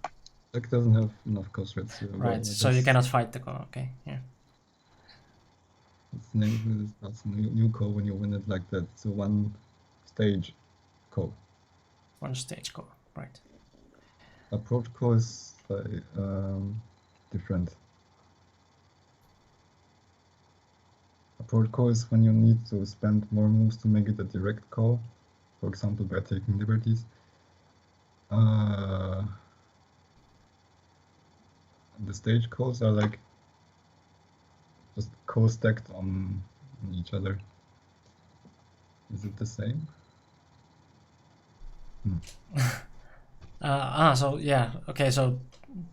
Black doesn't have enough core threats. Right, so you cannot fight the core, okay, yeah. It's named as new core when you win it like that. So one stage core. One stage core, right. Approach core is different. Approach core is when you need to spend more moves to make it a direct core, for example by taking liberties. The stage cores are like just co-stacked on each other. Is it the same? So yeah, okay, so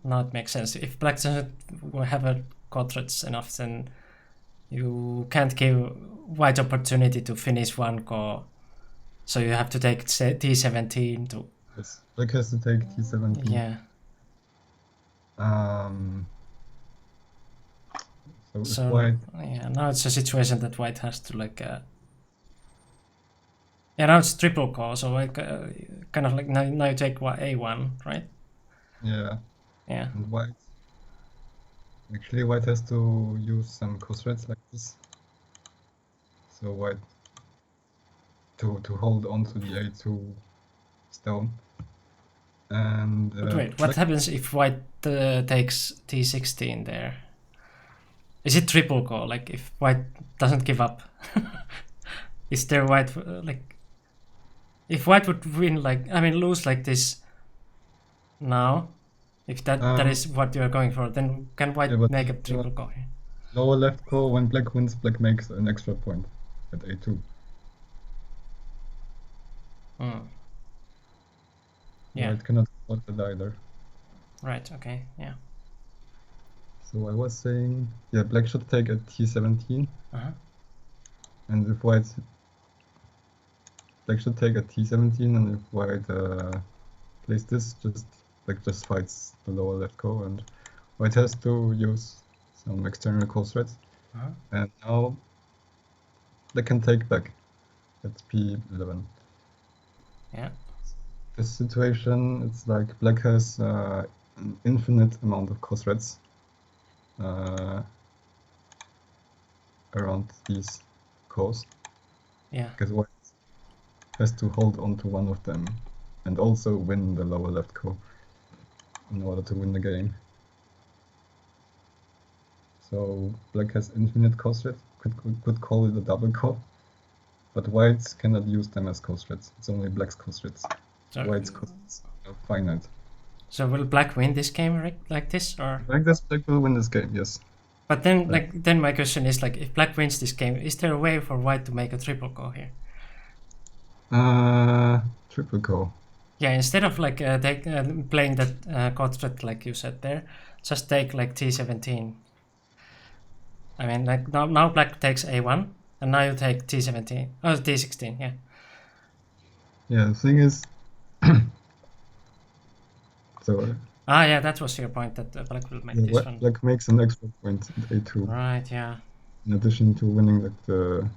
now it makes sense. If black doesn't have a core threats enough, then you can't give white opportunity to finish one core So you have to take t17 to. Yes, black has to take t17. Yeah. So if So white, yeah, now it's a situation that white has to like. Yeah, now it's triple call. So like kind of like now you take a1, right? yeah, Yeah. and white. Actually, white has to use some cross-threads like this. So white to hold on to the a2 stone. And But wait, what happens if white takes t16 there? Is it triple call? Like if white doesn't give up, is there white like if white would win like I mean lose like this now, if that is what you're going for, then can white yeah, but make a triple call here? lower left call, when black wins, black makes an extra point at a2. Yeah. White cannot afford that either. Right. Okay. Yeah. So I was saying, yeah, black should take at t17, Uh-huh. and if white, black should take at t17, and if white plays this, just fights the lower left call, and white has to use some external call threats. Uh-huh. And now they can take back at p11. Yeah. This situation, it's like black has an infinite amount of call threats around these calls. Yeah. Because white has to hold on to one of them and also win the lower left call in order to win the game. So black has infinite call threats, could call it a double call, but whites cannot use them as call threats. It's only black's call threats. So, White's call threats are finite. so will black win this game right like this or? Like this, black will win this game, yes. But then then my question is like if black wins this game, is there a way for white to make a triple call here? Triple call. Yeah, instead of like playing that chord threat like you said there, just take like t17. I mean, like now black takes a1, and now you take t17. Oh, t16. Yeah. Yeah, the thing is, so Yeah, that was your point that black will make this one. black makes an extra point at a2. Right. Yeah. In addition to winning the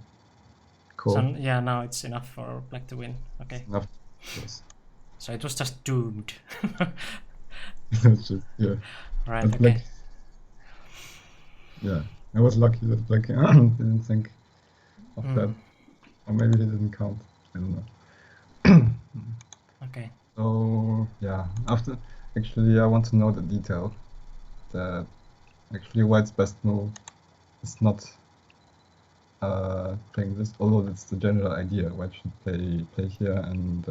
call. So yeah, now it's enough for black to win. Okay. Enough. Yes. So it was just doomed. It's just, yeah. Right. But Okay. black, yeah, I was lucky that black didn't think of that, or maybe he didn't count. I don't know. Okay. So yeah, actually I want to know the detail that actually white's best move is not playing this, although that's the general idea. White should play here and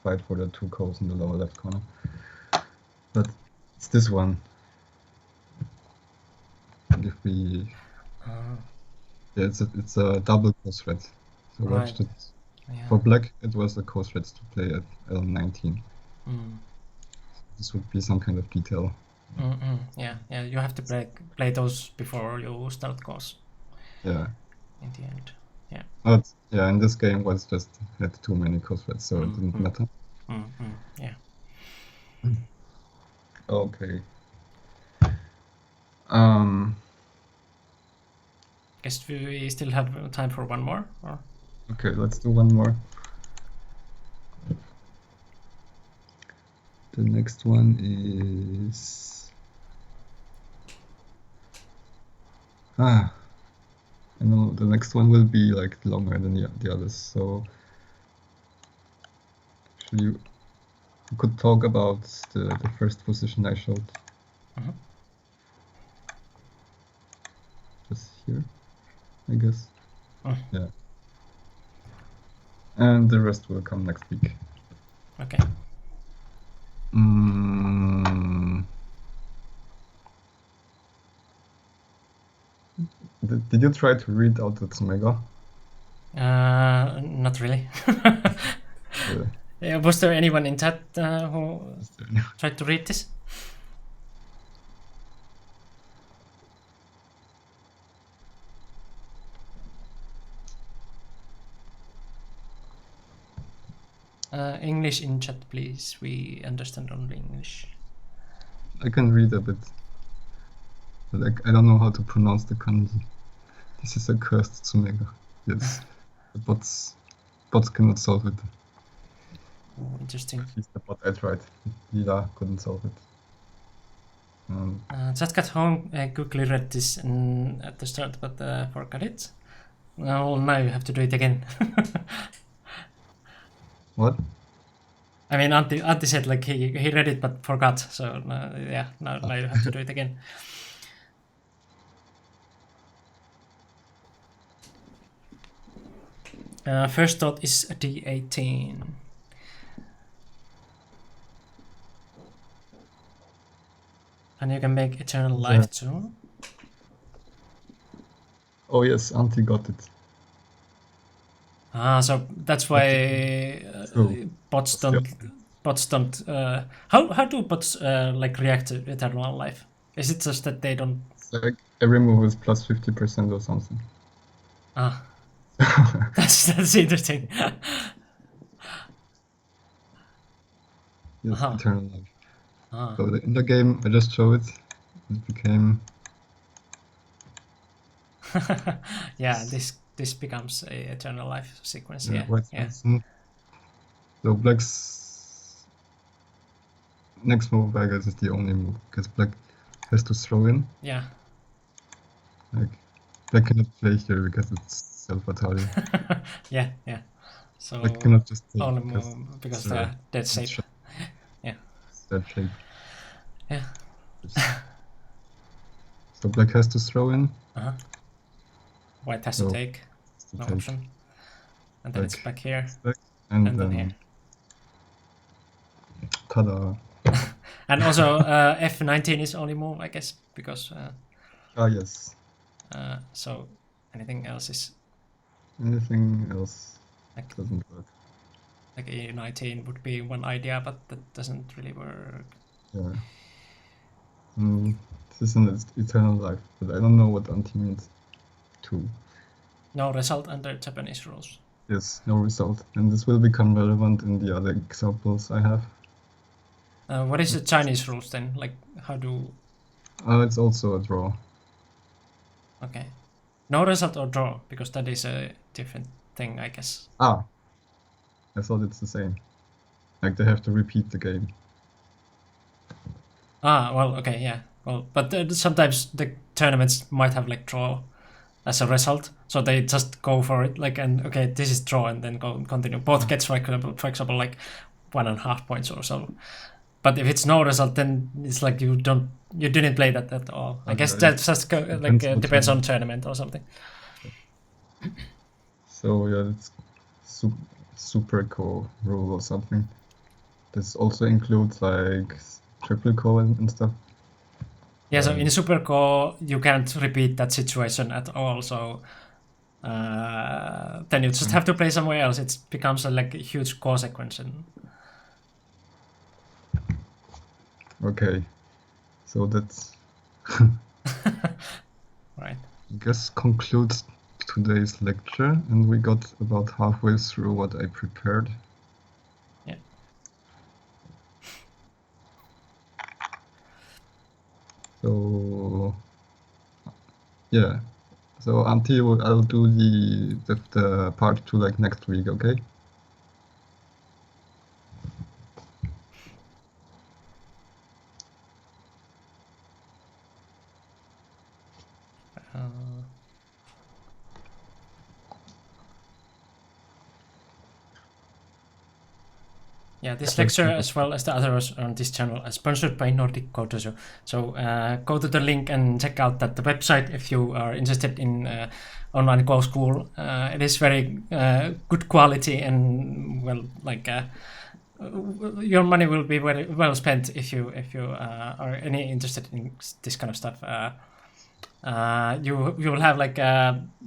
fight for the two calls in the lower left corner. But it's this one. And if we, yeah, it's a double call threat. So Right. watch it. Yeah. For black, it was a call threat to play at L19. This would be some kind of detail. Yeah. Yeah. You have to play those before you start calls. Yeah. In the end. Yeah. But yeah, in this game, was just had too many call threats, so it didn't matter. Yeah. Okay. Guess we still have time for one more, or? Okay, let's do one more. The next one is I know the next one will be like longer than the others, so actually we could talk about the first position I showed. Just here, I guess. Yeah. And the rest will come next week. Okay. Did you try to read out the Tsumega? Not really. Yeah, was there anyone in chat who tried to read this? English in chat, please. We understand only English. I can read a bit. But I don't know how to pronounce the kanji. This is a cursed tsumega. Yes. The bots cannot solve it. Oh, interesting. At least the bot I tried. Lila couldn't solve it. Just got home, quickly read this at the start, but forgot it. Well, now you have to do it again. What? I mean, Antti said like he read it but forgot, so yeah, now you have to do it again. First thought is D18. And you can make eternal life too. Oh yes, Auntie got it. So that's why bots don't. How do bots like react to eternal life? Is it just that they don't? It's like every move is plus 50% or something. That's interesting. Yes, eternal life. So in the game, I just show it. It became. Yeah, this becomes a eternal life sequence. Yeah. So black's next move, I guess, is the only move because black has to throw in. Yeah. Like black cannot play here because it's self-fatality. Yeah. So black cannot just take only move because they're dead safe. Yeah. Dead shape. Yeah. So black has to throw in. White has to take. No option. And then it's back here. And then here. Ta-da! And also F19 is only move, I guess, because. Yes. So anything else is. Anything else doesn't work. Like E19 would be one idea, but that doesn't really work. Yeah. This is an eternal life, but I don't know what anti means. Too. No result under Japanese rules. Yes, no result. And this will become relevant in the other examples I have. What is the Chinese rules then? Like, how do... It's also a draw. Okay. No result or draw, because that is a different thing, I guess. I thought it's the same. Like, they have to repeat the game. Well, okay, yeah. Well, but sometimes the tournaments might have, like, draw as a result, so they just go for it, like, and okay, this is draw, and then go and continue. Both gets, for example, like 1.5 points or so. But if it's no result, then it's like you didn't play that at all. I guess that just like depends on tournament or something. So yeah, it's super Ko rule or something. This also includes like triple Ko and stuff. Yeah, so in Super Ko, you can't repeat that situation at all, so then you just have to play somewhere else. It becomes a huge Ko sequence. Okay, so that's right. I guess concludes today's lecture, and we got about halfway through what I prepared. Yeah. So yeah, so until I'll do the part 2 like next week, okay? Yeah, this lecture, as well as the others on this channel, are sponsored by Nordic Kodojo. So go to the link and check out the website if you are interested in online Go school. It is very good quality, and well, like your money will be very well spent if you are any interested in this kind of stuff. You will have like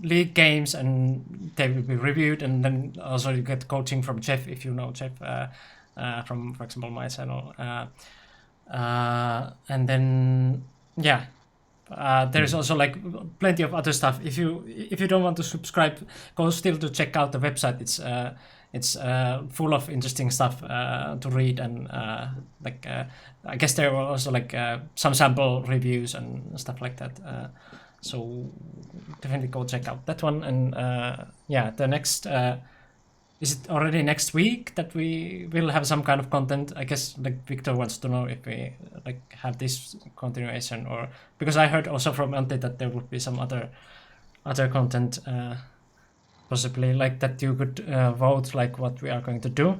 league games, and they will be reviewed, and then also you get coaching from Jeff if you know Jeff. From, for example, my channel, and then yeah, there's also like plenty of other stuff. If you don't want to subscribe, go still to check out the website. it's full of interesting stuff to read, and I guess there were also like some sample reviews and stuff like that. So definitely go check out that one. And yeah, the next is it already next week that we will have some kind of content? I guess like Viktor wants to know if we like have this continuation, or because I heard also from Antti that there would be some other content possibly, like that you could vote like what we are going to do.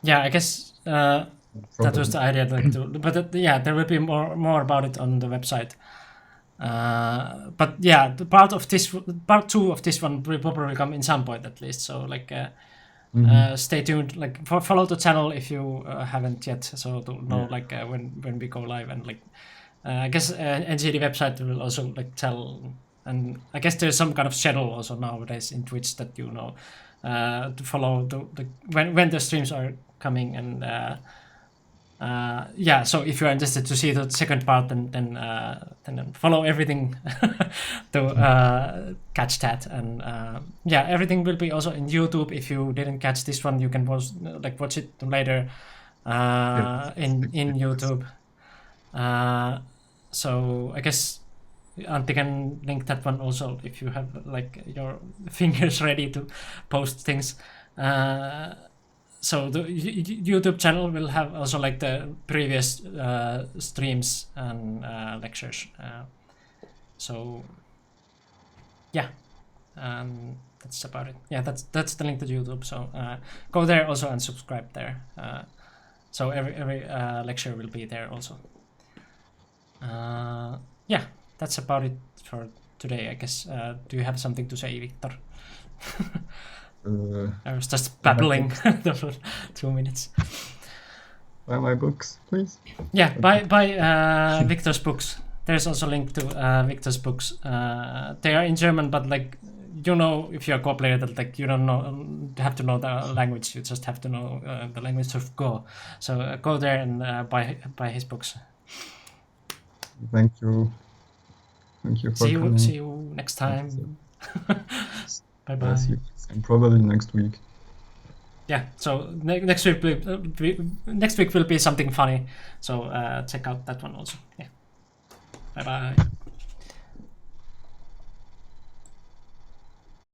Yeah, I guess that was the idea, like but yeah, there will be more about it on the website. But yeah, the part 2 of this one will probably come in some point at least. So like stay tuned, like follow the channel if you haven't yet, so to know like when we go live. And like I guess NGD website will also like tell, and I guess there's some kind of schedule also nowadays in Twitch that to follow the when the streams are coming. And yeah, so if you're interested to see the second part, then follow everything to catch that. And yeah, everything will be also in YouTube. If you didn't catch this one, you can watch it later in YouTube. So I guess Antti can link that one also if you have like your fingers ready to post things. So the YouTube channel will have also like the previous streams and lectures. So yeah, that's about it. Yeah, that's the link to YouTube. So go there also and subscribe there. So every lecture will be there also. Yeah, that's about it for today, I guess. Do you have something to say, Viktor? I was just babbling for 2 minutes. Buy my books, please. Yeah, buy Viktor's books. There's also a link to Viktor's books. They are in German, but like, if you're a Go player, that like you don't have to know the language. You just have to know the language of Go. So go there and buy his books. Thank you. Thank you for coming. See you next time. Bye bye. And probably next week. Yeah. So next week will be something funny. So check out that one also. Yeah. Bye bye.